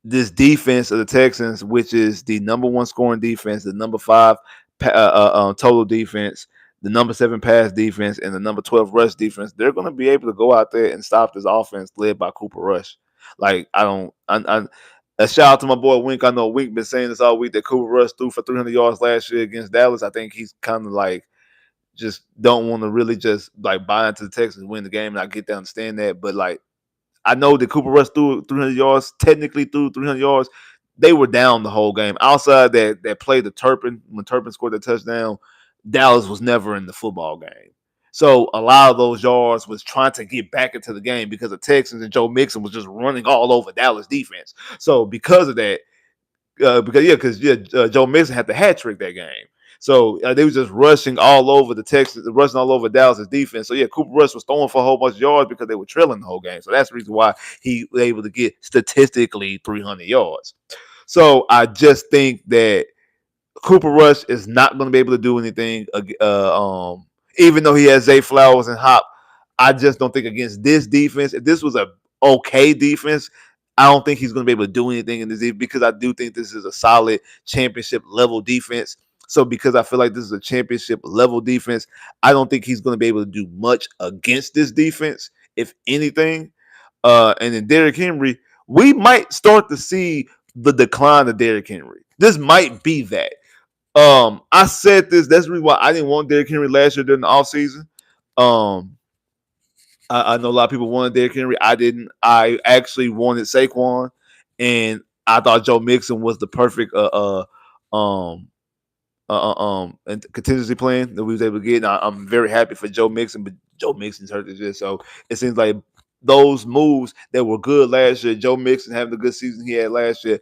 this defense of the Texans, which is the number 1 scoring defense, the number 5 total defense, the number 7 pass defense, and the number 12 rush defense, they're going to be able to go out there and stop this offense led by Cooper Rush. Like I don't, I a shout out to my boy Wink. I know Wink been saying this all week that Cooper Rush threw for 300 yards last year against Dallas. I think he's kind of like just don't want to really just like buy into the Texans win the game, and I get to understand that, but like I know that Cooper Rush threw 300 yards, technically threw 300 yards. They were down the whole game. Outside that play to Turpin, when Turpin scored the touchdown, Dallas was never in the football game. So a lot of those yards was trying to get back into the game because the Texans and Joe Mixon was just running all over Dallas defense. So because of that, Joe Mixon had the hat trick that game. So they was just rushing all over the Texans, rushing all over Dallas' defense. So yeah, Cooper Rush was throwing for a whole bunch of yards because they were trailing the whole game. So that's the reason why he was able to get statistically 300 yards. So I just think that Cooper Rush is not going to be able to do anything. Even though he has Zay Flowers and Hop, I just don't think against this defense. If this was a okay defense, I don't think he's going to be able to do anything in this defense because I do think this is a solid championship level defense. So because I feel like this is a championship level defense, I don't think he's going to be able to do much against this defense, if anything. And then Derrick Henry, we might start to see the decline of Derrick Henry. This might be that. I said this. That's the reason why I didn't want Derrick Henry last year during the offseason. I know a lot of people wanted Derrick Henry. I didn't. I actually wanted Saquon, and I thought Joe Mixon was the perfect um and contingency plan that we was able to get. And I'm very happy for Joe Mixon, but Joe Mixon's hurt this year, so it seems like those moves that were good last year, Joe Mixon having the good season he had last year.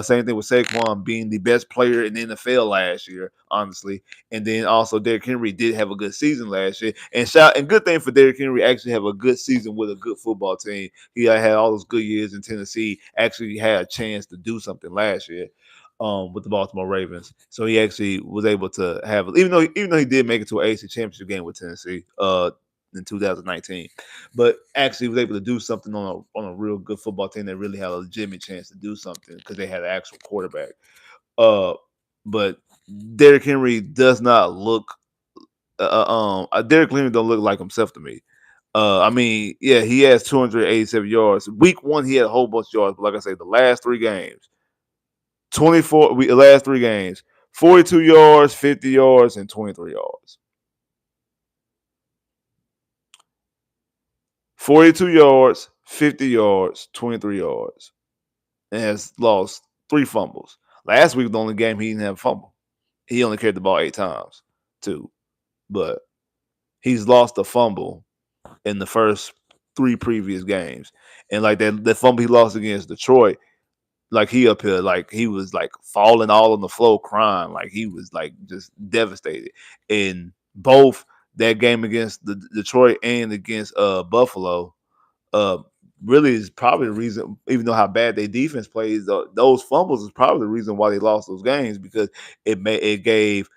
Same thing with Saquon being the best player in the NFL last year, honestly. And then also Derrick Henry did have a good season last year. And good thing for Derrick Henry actually have a good season with a good football team. He had all those good years in Tennessee. Actually had a chance to do something last year with the Baltimore Ravens. So he actually was able to have, even though he did make it to an AFC Championship game with Tennessee in 2019, but actually was able to do something on a real good football team that really had a legitimate chance to do something because they had an actual quarterback. But Derrick Henry does not look. Derrick Henry don't look like himself to me. I mean, yeah, he has 287 yards. Week 1, he had a whole bunch of yards, but like I say, the last 3 games, the last 3 games, 42 yards, 50 yards, and 23 yards. 42 yards, 50 yards, 23 yards, and has lost 3 fumbles. Last week, the only game he didn't have a fumble. He only carried the ball 8 times, too. But he's lost a fumble in the first 3 previous games. And like that fumble he lost against Detroit, like he up here, like he was like falling all on the floor crying, like he was like just devastated. In both that game against the Detroit and against Buffalo, uh really is probably the reason, even though how bad their defense plays, those fumbles is probably the reason why they lost those games, because it gave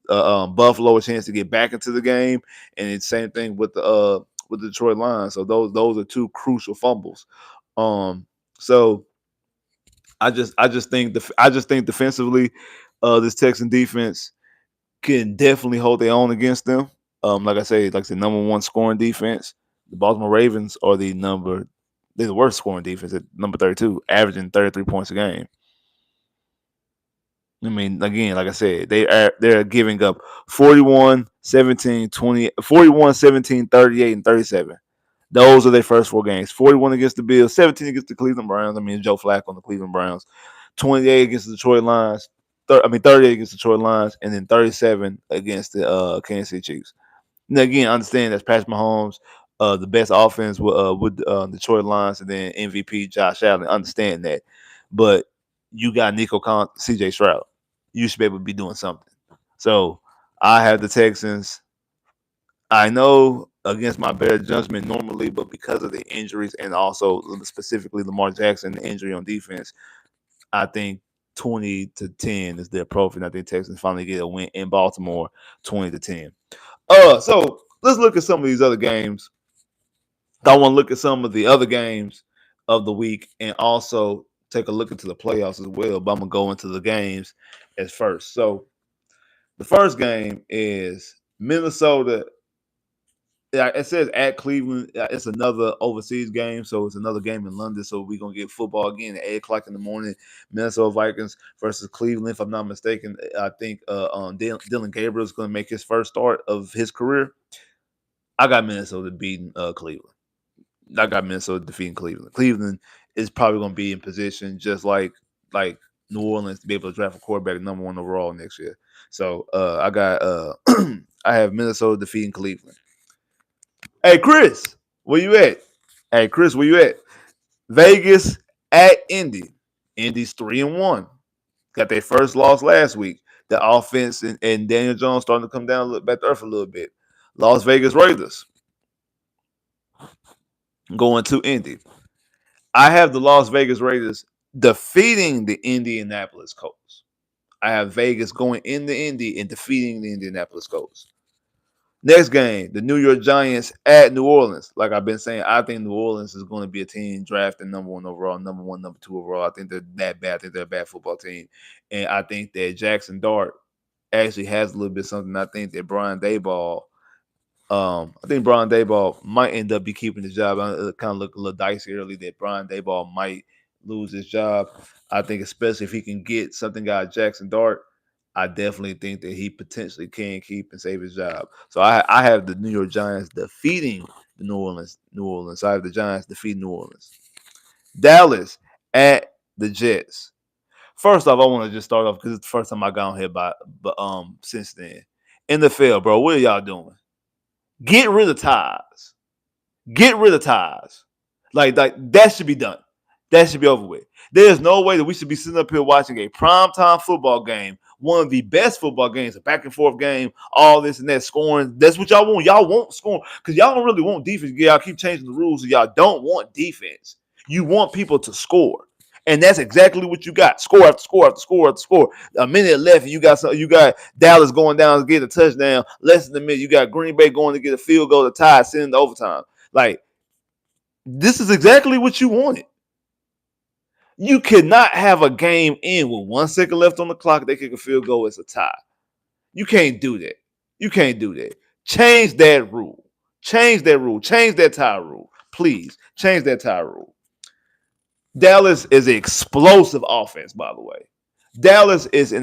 Buffalo a chance to get back into the game, and it's same thing with the Detroit Lions. So those are 2 crucial fumbles. So I just think defensively, this Texan defense can definitely hold their own against them. Like I said, number 1 scoring defense. The Baltimore Ravens are they're the worst scoring defense at number 32, averaging 33 points a game. I mean, again, like I said, they're giving up 41, 17, 20, 41, 17, 38, and 37. Those are their first 4 games. 41 against the Bills, 17 against the Cleveland Browns. I mean, Joe Flacco on the Cleveland Browns. 28 against the Detroit Lions. 38 against the Detroit Lions, and then 37 against the Kansas City Chiefs. Now, again, understand that's Patrick Mahomes, the best offense with Detroit Lions, and then MVP Josh Allen. Understand that, but you got Nico Con, CJ Stroud. You should be able to be doing something. So I have the Texans. I know against my better judgment normally, but because of the injuries and also specifically Lamar Jackson, the injury on defense, I think 20-10 is their approach, and I think Texans finally get a win in Baltimore, 20-10. So let's look at some of these other games. I want to look at some of the other games of the week and also take a look into the playoffs as well, but I'm gonna go into the games as first. So the first game is Minnesota. It says at Cleveland. It's another overseas game, so it's another game in London. So we're gonna get football again at 8 o'clock in the morning. Minnesota Vikings versus Cleveland. If I'm not mistaken, I think Dylan Gabriel is gonna make his first start of his career. I got Minnesota beating Cleveland. I got Minnesota defeating Cleveland. Cleveland is probably going to be in position just like New Orleans to be able to draft a quarterback number one overall next year. So I got I have Minnesota defeating Cleveland. Hey Chris, where you at? Hey Chris, where you at? Vegas at Indy. Indy's 3-1. Got their first loss last week. The offense and Daniel Jones starting to come down back to earth a little bit. Las Vegas Raiders going to Indy. I have the Las Vegas Raiders defeating the Indianapolis Colts. I have Vegas going into Indy and defeating the Indianapolis Colts. Next game, the New York Giants at New Orleans. Like I've been saying, I think New Orleans is going to be a team drafted number one overall, number one, number two overall. I think they're that bad. I think they're a bad football team. And I think that Jackson Dart actually has a little bit of something. I think that Brian Daboll might end up be keeping the job. It kind of looked a little dicey early that Brian Daboll might lose his job. I think especially if he can get something out of Jackson Dart, I definitely think that he potentially can keep and save his job. So I have the New York Giants defeating the New Orleans. I have the Giants defeating New Orleans. Dallas at the Jets. First off, I want to just start off because it's the first time I got on here since then. NFL, bro, what are y'all doing? Get rid of ties. Get rid of ties. Like that should be done. That should be over with. There's no way that we should be sitting up here watching a primetime football game, one of the best football games, a back and forth game, all this and that, scoring. That's what y'all want. Y'all want scoring because y'all don't really want defense. Y'all keep changing the rules. So y'all don't want defense. You want people to score. And that's exactly what you got. Score after score after score after score. A minute left, and you got Dallas going down to get a touchdown. Less than a minute, you got Green Bay going to get a field goal to tie, send it to overtime. Like, this is exactly what you wanted. You cannot have a game end with 1 second left on the clock. They kick a field goal. It's a tie. You can't do that. You can't do that. Change that rule. Change that rule. Change that tie rule. Please change that tie rule. Dallas is an explosive offense, by the way. Dallas is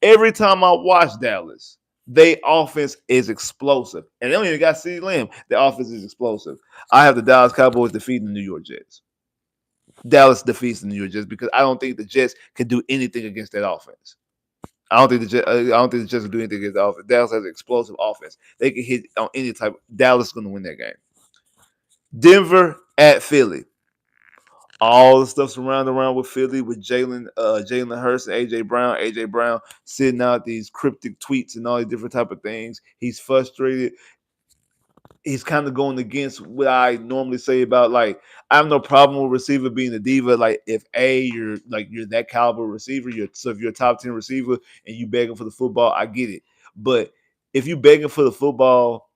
every time I watch Dallas, their offense is explosive. And they don't even got CeeDee Lamb. Their offense is explosive. I have the Dallas Cowboys defeating the New York Jets. Dallas defeats the New York Jets because I don't think the Jets can do anything against that offense. I don't think the Jets can do anything against the offense. Dallas has an explosive offense. They can hit on any type. Dallas is going to win that game. Denver at Philly. All the stuff surrounding around with Philly with Jalen Hurts and AJ Brown. AJ Brown sending out these cryptic tweets and all these different type of things. He's frustrated. He's kind of going against what I normally say about like I have no problem with receiver being a diva. Like if you're that caliber receiver, if you're a top 10 receiver and you begging for the football, I get it. But if you begging for the football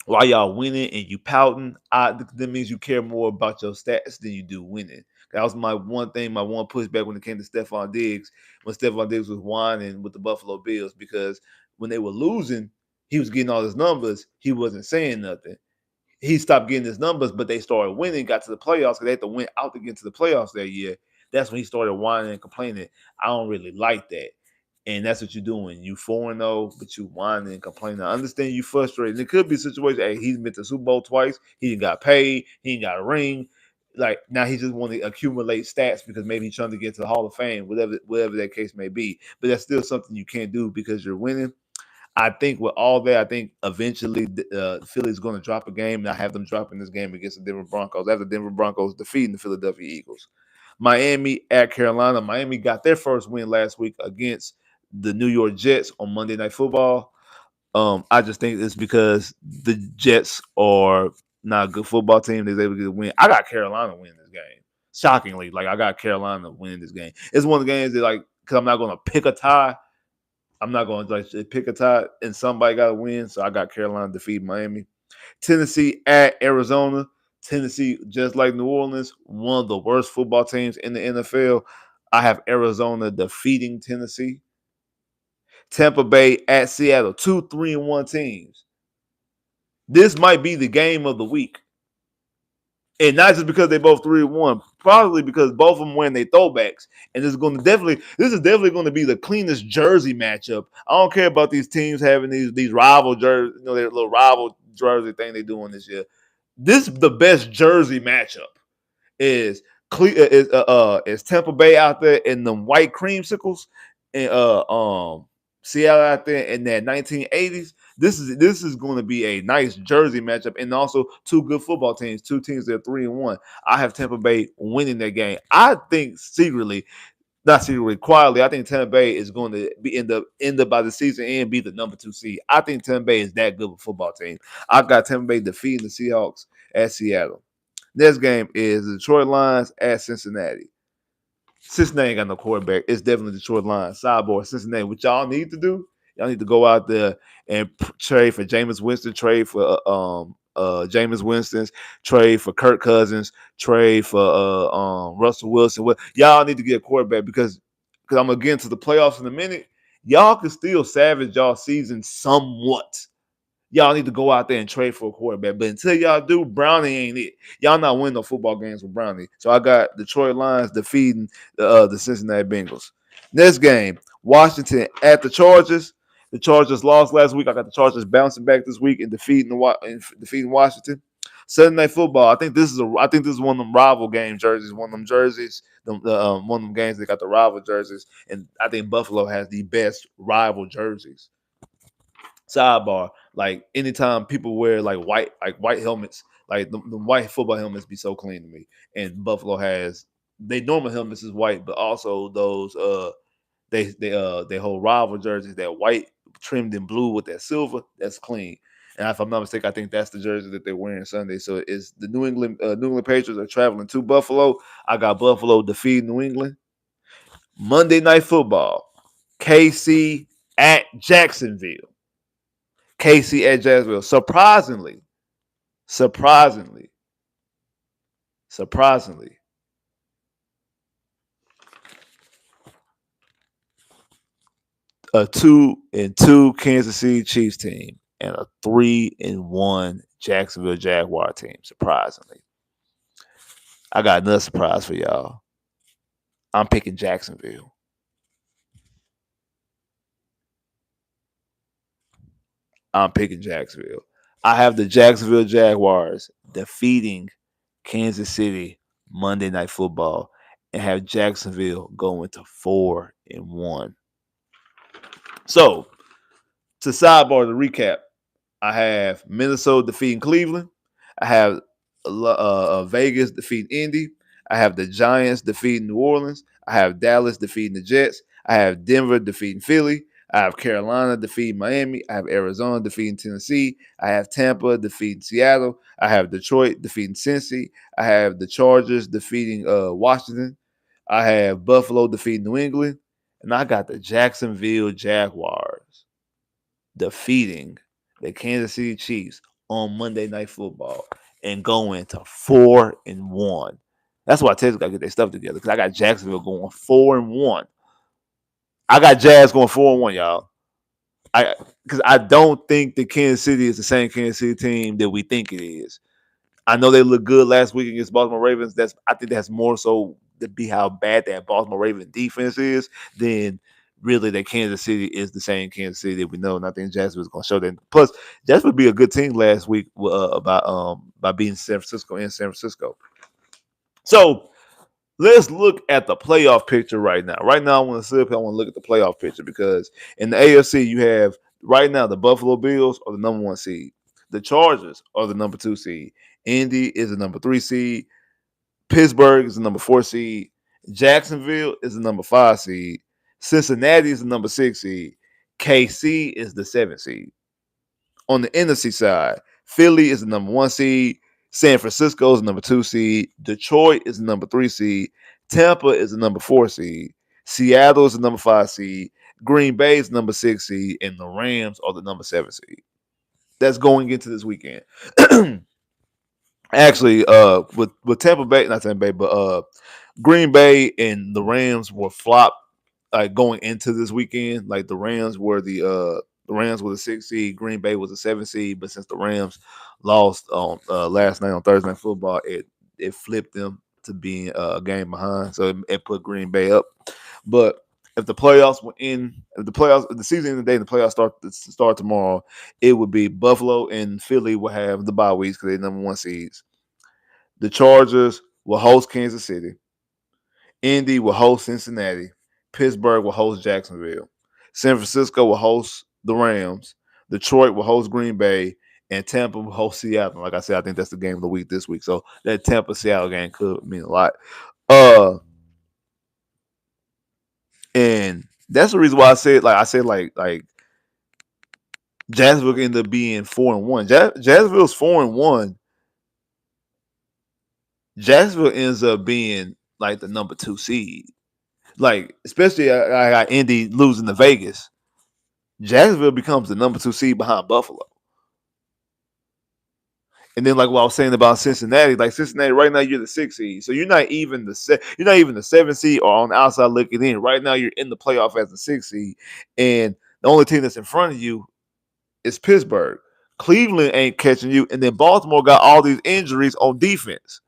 while y'all winning and you pouting, that means you care more about your stats than you do winning. That was my one pushback when it came to Stephon Diggs, when Stephon Diggs was whining with the Buffalo Bills, because when they were losing, he was getting all his numbers. He wasn't saying nothing. He stopped getting his numbers, but they started winning, got to the playoffs, because they had to win out to get to the playoffs that year. That's when he started whining and complaining. I don't really like that. And that's what you're doing. You 4-0, but you whining and complaining. I understand you frustrated. And it could be a situation, hey, he's been to the Super Bowl twice. He got paid. He ain't got a ring. Like, now he just want to accumulate stats because maybe he's trying to get to the Hall of Fame, whatever that case may be. But that's still something you can't do because you're winning. I think with all that, I think eventually Philly's going to drop a game, and I have them dropping this game against the Denver Broncos after Denver Broncos defeating the Philadelphia Eagles. Miami at Carolina. Miami got their first win last week against the New York Jets on Monday Night Football. I just think it's because the Jets are not a good football team. They're able to get a win. I got Carolina winning this game. Shockingly, like I got Carolina winning this game. It's one of the games that because I'm not going to pick a tie. I'm not going to pick a tie and somebody got to win. So I got Carolina defeat Miami. Tennessee at Arizona. Tennessee, just like New Orleans, one of the worst football teams in the NFL. I have Arizona defeating Tennessee. Tampa Bay at Seattle, 2 3-1 teams. This might be the game of the week. And not just because they both 3-1, probably because both of them wearing their throwbacks. And this is definitely going to be the cleanest jersey matchup. I don't care about these teams having these rival jerseys, their little rival jersey thing they're doing this year. This is the best jersey matchup. Is Tampa Bay out there in the white creamsicles and Seattle out there in that 1980s. This is going to be a nice jersey matchup, and also two good football teams, two teams that are 3-1. I have Tampa Bay winning that game. I think not secretly, quietly, I think Tampa Bay is going to be end up by the season and be the number 2 seed. I think Tampa Bay is that good of a football team. I've got Tampa Bay defeating the Seahawks at Seattle. Next game is the Detroit Lions at Cincinnati. Cincinnati ain't got no quarterback. It's definitely Detroit Lions. Sidebar, Cincinnati. What y'all need to do, y'all need to go out there and trade for Jameis Winston, trade for Jameis Winston's, trade for Kirk Cousins, trade for Russell Wilson. Well, y'all need to get a quarterback because I'm going to get into the playoffs in a minute. Y'all can still savage y'all season somewhat. Y'all need to go out there and trade for a quarterback. But until y'all do, Brownie ain't it. Y'all not winning no football games with Brownie. So I got Detroit Lions defeating the Cincinnati Bengals. Next game, Washington at the Chargers. The Chargers lost last week. I got the Chargers bouncing back this week and defeating Washington. Sunday Night Football. I think this is one of them rival game jerseys. One of them jerseys, one of them games that got the rival jerseys, and I think Buffalo has the best rival jerseys. Sidebar, like anytime people wear like white helmets, like the white football helmets be so clean to me. And Buffalo has they normal helmets is white, but also those they hold rival jerseys that white trimmed in blue with that silver, that's clean. And if I'm not mistaken, I think that's the jersey that they're wearing Sunday. So it's the New England Patriots are traveling to Buffalo. I got Buffalo defeating New England. Monday Night Football, KC at Jacksonville. KC at Jacksonville. Surprisingly, a 2-2 Kansas City Chiefs team and a 3-1 Jacksonville Jaguar team. Surprisingly, I got another surprise for y'all. I'm picking Jacksonville. I have the Jacksonville Jaguars defeating Kansas City Monday Night Football and have Jacksonville going to 4-1. So, to sidebar the recap, I have Minnesota defeating Cleveland. I have Vegas defeating Indy. I have the Giants defeating New Orleans. I have Dallas defeating the Jets. I have Denver defeating Philly. I have Carolina defeating Miami. I have Arizona defeating Tennessee. I have Tampa defeating Seattle. I have Detroit defeating Cincy. I have the Chargers defeating Washington. I have Buffalo defeating New England. And I got the Jacksonville Jaguars defeating the Kansas City Chiefs on Monday Night Football and going to 4-1. That's why Texas got to get their stuff together because I got Jacksonville going 4-1. I got Jazz going 4-1, y'all. Because I don't think the Kansas City is the same Kansas City team that we think it is. I know they looked good last week against Baltimore Ravens. I think that's more so to be how bad that Baltimore Ravens defense is than really that Kansas City is the same Kansas City that we know. And I think Jacksonville's going to show that. Plus, Jacksonville would be a good team last week by beating San Francisco in San Francisco. So let's look at the playoff picture right now. Right now, I want to look at the playoff picture because in the AFC, you have right now the Buffalo Bills are the number 1 seed. The Chargers are the number 2 seed. Indy is the number 3 seed. Pittsburgh is the number 4 seed. Jacksonville is the number 5 seed. Cincinnati is the number 6 seed. KC is the 7th seed. On the NFC side, Philly is the number 1 seed. San Francisco is the number 2 seed. Detroit is the number 3 seed. Tampa is the number 4 seed. Seattle is the number 5 seed. Green Bay is the number 6 seed. And the Rams are the number 7 seed. That's going into this weekend. Actually, with Tampa Bay, not Tampa Bay, but Green Bay and the Rams were flopped like going into this weekend. Like the Rams were the 6th seed, Green Bay was the 7th seed, but since the Rams lost on last night on Thursday Night Football, it flipped them to being a game behind, so it put Green Bay up. But if the playoffs were in, if the season ended today and the playoffs start tomorrow, it would be Buffalo and Philly will have the bye weeks because they're number one seeds. The Chargers will host Kansas City. Indy will host Cincinnati. Pittsburgh will host Jacksonville. San Francisco will host the Rams. Detroit will host Green Bay. And Tampa will host Seattle. Like I said, I think that's the game of the week this week. So that Tampa Seattle game could mean a lot. Uh, and that's the reason why I said like Jacksonville ended up being 4-1. Jacksonville's 4-1. Jacksonville ends up being like the number 2 seed. Like, especially I got Indy losing to Vegas. Jacksonville becomes the number 2 seed behind Buffalo. And then, like what I was saying about Cincinnati, like Cincinnati right now you're the 6th seed, so you're not even the 7th seed or on the outside looking in. Right now you're in the playoff as the 6th seed, and the only team that's in front of you is Pittsburgh. Cleveland ain't catching you, and then Baltimore got all these injuries on defense,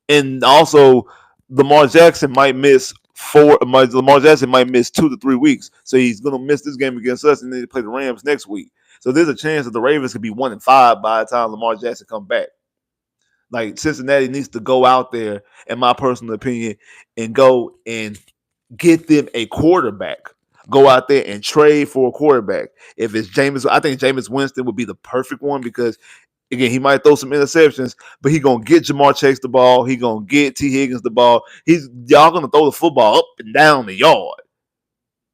and also Lamar Jackson might miss 2 to 3 weeks, so he's gonna miss this game against us, and then they play the Rams next week. So there's a chance that the Ravens could be 1-5 by the time Lamar Jackson come back. Like Cincinnati needs to go out there, in my personal opinion, and go and get them a quarterback. Go out there and trade for a quarterback. If it's Jameis, I think Jameis Winston would be the perfect one because again, he might throw some interceptions, but he gonna get Jamar Chase the ball. He gonna get T. Higgins the ball. Y'all gonna throw the football up and down the yard.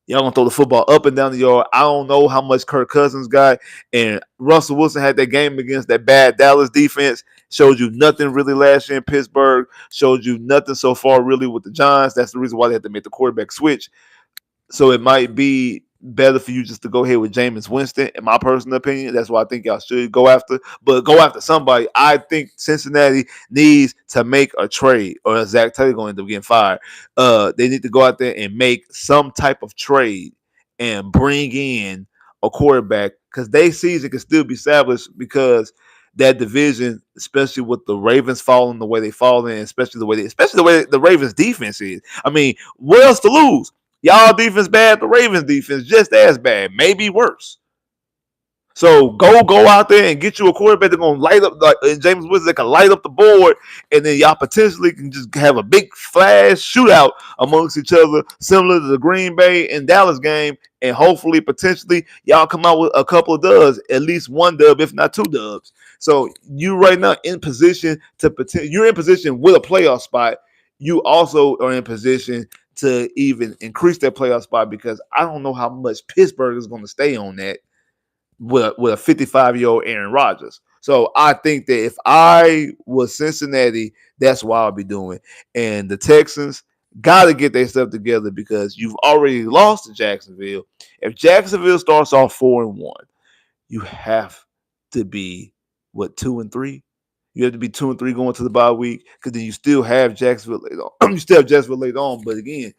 Y'all gonna throw the football up and down the yard. I don't know how much Kirk Cousins got, and Russell Wilson had that game against that bad Dallas defense. Showed you nothing really last year in Pittsburgh. Showed you nothing so far really with the Giants. That's the reason why they had to make the quarterback switch. So it might be better for you just to go ahead with Jameis Winston, in my personal opinion. That's why I think y'all should go after. But go after somebody. I think Cincinnati needs to make a trade, or Zach Taylor going to end up getting fired. They need to go out there and make some type of trade and bring in a quarterback because their season can still be established because that division, especially with the Ravens falling the way they fall in, especially the way the Ravens defense is. I mean, what else to lose? Y'all defense bad, the Ravens defense just as bad, maybe worse. So go out there and get you a quarterback that's gonna light up James Winston that can light up the board, and then y'all potentially can just have a big flash shootout amongst each other, similar to the Green Bay and Dallas game, and hopefully potentially y'all come out with a couple of dubs, at least one dub, if not 2 dubs. So you right now in position you're in position with a playoff spot. You also are in position to even increase that playoff spot because I don't know how much Pittsburgh is going to stay on that with a 55-year-old Aaron Rodgers. So I think that if I was Cincinnati, that's what I'll be doing. And the Texans got to get their stuff together because you've already lost to Jacksonville. If Jacksonville starts off 4-1, you have to be 2-3. You have to be 2-3 going to the bye week because then you still have Jacksonville later on. You still have Jacksonville later on, but again,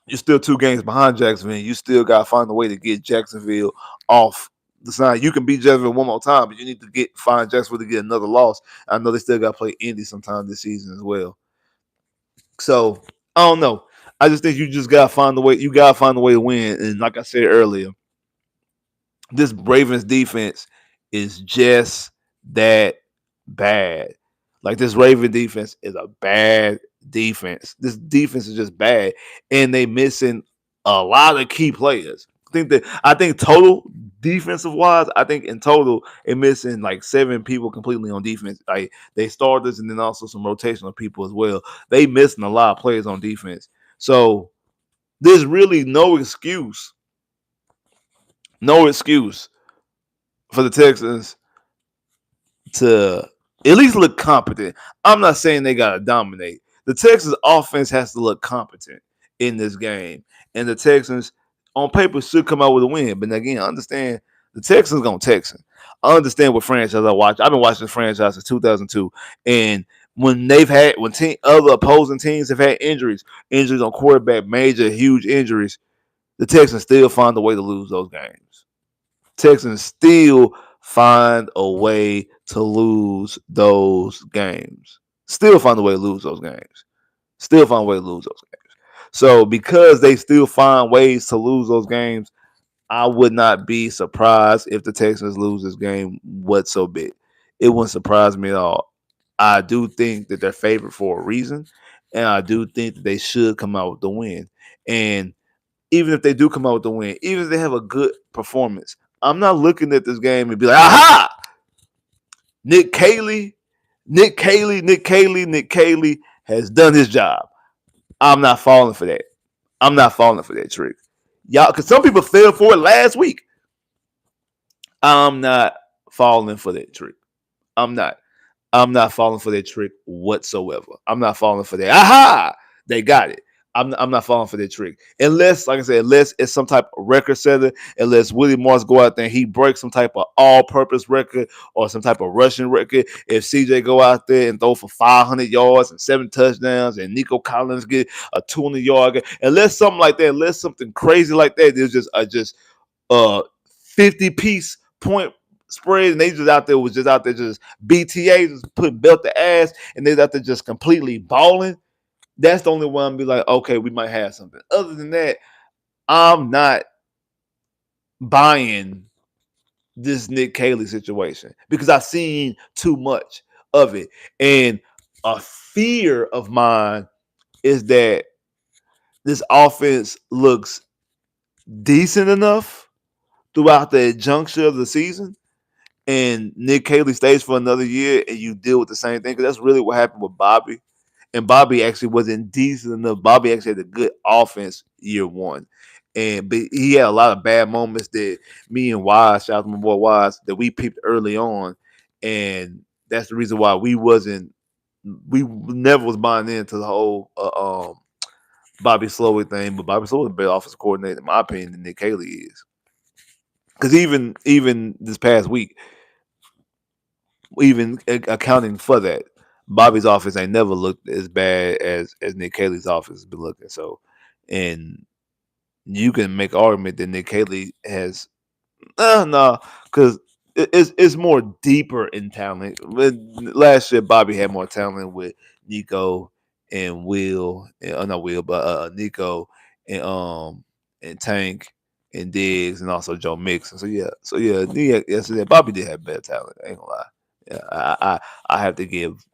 you're still 2 games behind Jacksonville. You still got to find a way to get Jacksonville off the sign. You can beat Jacksonville one more time, but you need to find Jacksonville to get another loss. I know they still got to play Indy sometime this season as well. So I don't know. I just think you just got to find the way. You got to find a way to win. And like I said earlier, this Ravens defense is just that bad. Like this Raven defense is a bad defense. This defense is just bad, and they missing a lot of key players. I think total defensive wise, I think in total it missing like 7 people completely on defense. Like they starters and then also some rotational people as well. They missing a lot of players on defense. So there's really no excuse for the Texans to at least look competent. I'm not saying they got to dominate. The Texans offense has to look competent in this game. And the Texans on paper should come out with a win. But again, I understand the Texans going to Texan. I understand what franchise I watch. I've been watching this franchise since 2002, and when other opposing teams have had injuries on quarterback, major, huge injuries, the Texans still find a way to lose those games. Texans still find a way to lose those games. Still find a way to lose those games. Still find a way to lose those games. So because they still find ways to lose those games, I would not be surprised if the Texans lose this game whatsoever. It wouldn't surprise me at all. I do think that they're favored for a reason, and I do think that they should come out with the win. And even if they do come out with the win, even if they have a good performance, I'm not looking at this game and be like, aha! Nick Caley, Nick Caley has done his job. I'm not falling for that. I'm not falling for that trick. Y'all, because some people fell for it last week. I'm not falling for that trick. I'm not. I'm not falling for that trick whatsoever. I'm not falling for that. Aha! They got it. I'm not falling for that trick. Unless, like I said, unless it's some type of record setter, unless Willie Moss go out there and he breaks some type of all-purpose record or some type of rushing record. If CJ go out there and throw for 500 yards and 7 touchdowns and Nico Collins get a 200-yard game, unless something like that, unless something crazy like that, there's just 50-piece point spread, and they just out there just BTA, just putting belt to ass, and they out there just completely balling. That's the only one I'm be like, okay, we might have something. Other than that, I'm not buying this Nick Caley situation because I've seen too much of it. And a fear of mine is that this offense looks decent enough throughout the juncture of the season, and Nick Caley stays for another year, and you deal with the same thing. Because that's really what happened with Bobby. And Bobby actually wasn't decent enough. Bobby actually had a good offense year one. But he had a lot of bad moments that me and Wise, shout out to my boy Wise, that we peeped early on. And that's the reason why we never was buying into the whole Bobby Slowick thing. But Bobby Slowick is a better offensive coordinator, in my opinion, than Nick Caley is. Because even this past week, even accounting for that, Bobby's offense ain't never looked as bad as Nick Caley's offense has been looking. So, and you can make an argument that Nick Caley has no, because it's more deeper in talent. Last year, Bobby had more talent with Nico and Will, and, not Will, but Nico and Tank and Diggs and also Joe Mixon. So yeah, Bobby did have better talent. I ain't gonna lie. Yeah, I have to give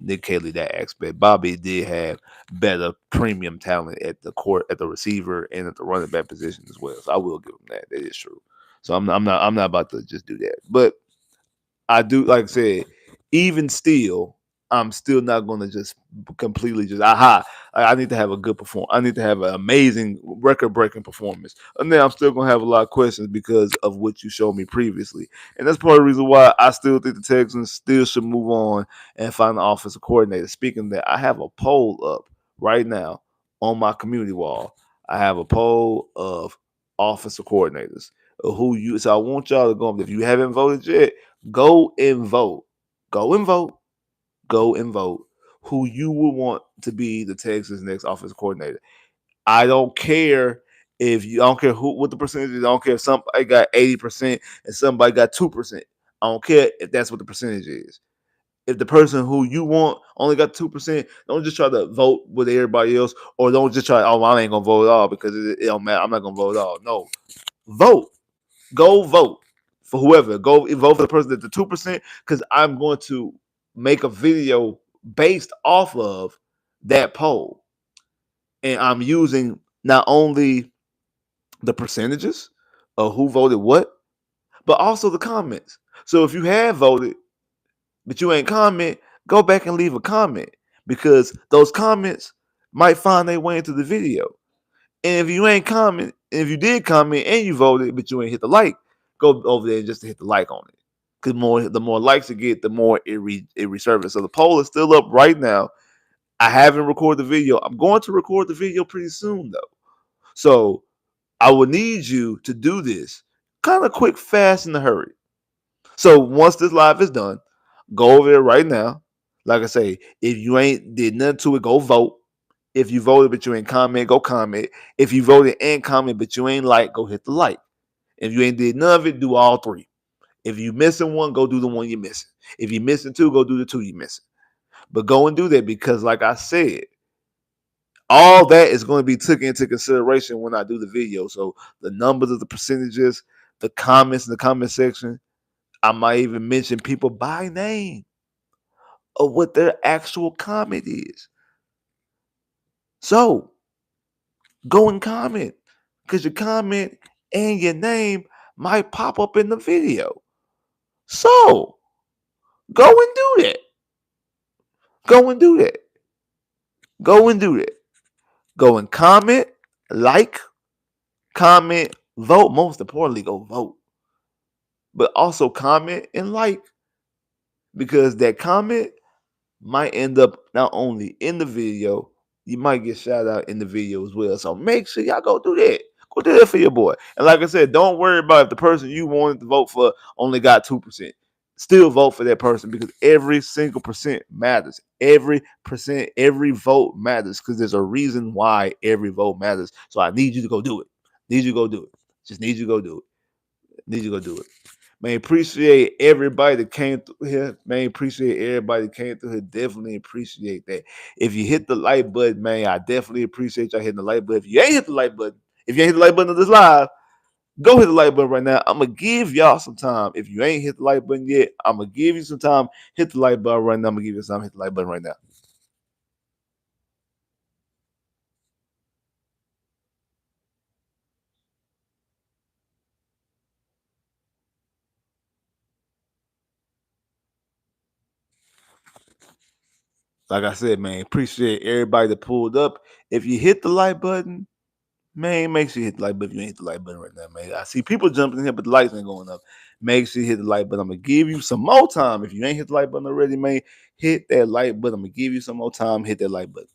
Nick Caley that aspect. Bobby did have better premium talent at the receiver and at the running back position as well. So I will give him that. That is true. So I'm not about to just do that. But I do, like I said, even still, I'm still not going to just completely just I need to have a good performance. I need to have an amazing record-breaking performance, and then I'm still going to have a lot of questions because of what you showed me previously, and that's part of the reason why I still think the Texans still should move on and find an offensive coordinator. Speaking of that, I have a poll up right now on my community wall. I have a poll of offensive coordinators so I want y'all to go up. If you haven't voted yet, go and vote. Go and vote. Go and vote who you would want to be the Texans' next offensive coordinator. I don't care I don't care what the percentage is. I don't care if somebody got 80% and somebody got 2%. I don't care if that's what the percentage is. If the person who you want only got 2%, don't just try to vote with everybody else, or don't just try, I ain't gonna vote at all because it don't matter. I'm not gonna vote at all. No. Vote. Go vote for whoever. Go vote for the person at the 2%, because I'm going to make a video based off of that poll. And I'm using not only the percentages of who voted what, but also the comments. So if you have voted, but you ain't comment, go back and leave a comment, because those comments might find their way into the video. And if you ain't comment, and if you did comment and you voted, but you ain't hit the like, go over there just to hit the like on it. Because the more likes you get, the more it resurfaces. So the poll is still up right now. I haven't recorded the video. I'm going to record the video pretty soon, though. So I will need you to do this kind of quick, fast, in a hurry. So once this live is done, go over there right now. Like I say, if you ain't did nothing to it, go vote. If you voted but you ain't comment, go comment. If you voted and comment but you ain't like, go hit the like. If you ain't did none of it, do all three. If you missing one, go do the one you're missing. If you're missing two, go do the two you're missing. But go and do that because, like I said, all that is going to be taken into consideration when I do the video. So the numbers of the percentages, the comments in the comment section, I might even mention people by name of what their actual comment is. So go and comment because your comment and your name might pop up in the video. So go and do that. Go and do that. Go and do that. Go and comment, like, comment, vote. Most importantly, go vote. But also comment and like because that comment might end up not only in the video, you might get shout out in the video as well. So make sure y'all go do that. Go do that for your boy. And like I said, don't worry about if the person you wanted to vote for only got 2%. Still vote for that person because every single percent matters. Every percent, every vote matters because there's a reason why every vote matters. So I need you to go do it. Need you to go do it. Just need you to go do it. Need you to go do it. Man, appreciate everybody that came through here. Man, appreciate everybody that came through here. Definitely appreciate that. If you hit the like button, man, I definitely appreciate y'all hitting the like button. If you ain't hit the like button, if you ain't hit the like button of this live, go hit the like button right now. I'm gonna give y'all some time. If you ain't hit the like button yet, I'm gonna give you some time. Hit the like button right now. I'm gonna give you some time. Hit the like button right now. Like I said, man, appreciate everybody that pulled up. If you hit the like button, man, make sure you hit the like button if you ain't hit the like button right now, man. I see people jumping in here, but the lights ain't going up. Make sure you hit the like button. I'm gonna give you some more time. If you ain't hit the like button already, man, hit that like button. I'm gonna give you some more time. Hit that like button.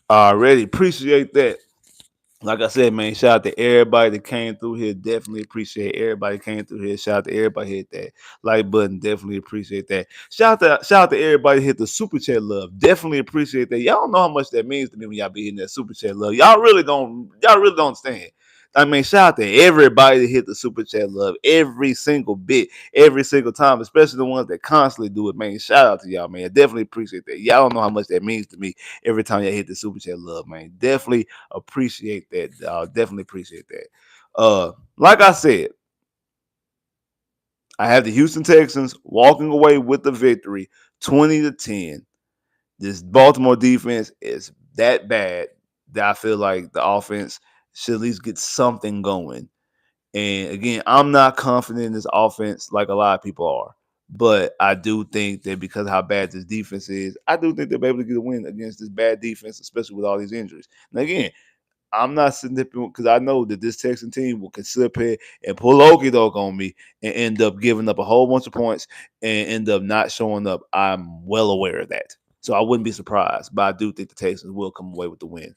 Already appreciate that. Like I said, man, shout out to everybody that came through here. Definitely appreciate everybody that came through here. Shout out to everybody hit that like button. Definitely appreciate that. Shout out to everybody hit the super chat love. Definitely appreciate that. Y'all don't know how much that means to me when y'all be hitting that super chat love. Y'all really don't understand. I mean, shout out to everybody that hit the super chat love every single bit, every single time, especially the ones that constantly do it, man. Shout out to y'all, man. I definitely appreciate that. Y'all don't know how much that means to me every time y'all hit the super chat love, man. Definitely appreciate that. Definitely appreciate that. Like I said, I have the Houston Texans walking away with the victory, 20-10. This Baltimore defense is that bad that I feel like the offense should at least get something going. And again, I'm not confident in this offense like a lot of people are. But I do think that because of how bad this defense is, I do think they'll be able to get a win against this bad defense, especially with all these injuries. And again, I'm not sitting there because I know that this Texan team will sit up here and pull okey doke on me and end up giving up a whole bunch of points and end up not showing up. I'm well aware of that. So I wouldn't be surprised, but I do think the Texans will come away with the win.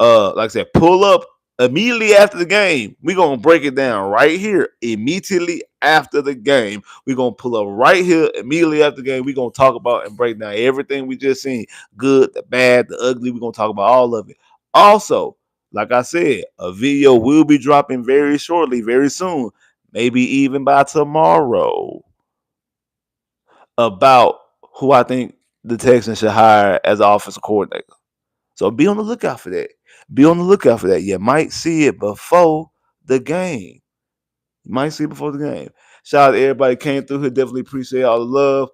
Like I said, pull up immediately after the game. We're gonna break it down right here. Immediately after the game. We're gonna pull up right here immediately after the game. We're gonna talk about and break down everything we just seen. Good, the bad, the ugly. We're gonna talk about all of it. Also, like I said, a video will be dropping very shortly, very soon, maybe even by tomorrow, about who I think the Texans should hire as offensive coordinator. So be on the lookout for that. Be on the lookout for that. You might see it before the game. You might see it before the game. Shout out to everybody who came through here. Definitely appreciate all the love.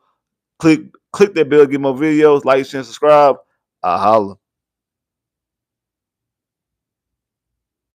Click that bell, get more videos, like, share, subscribe. I'll holla.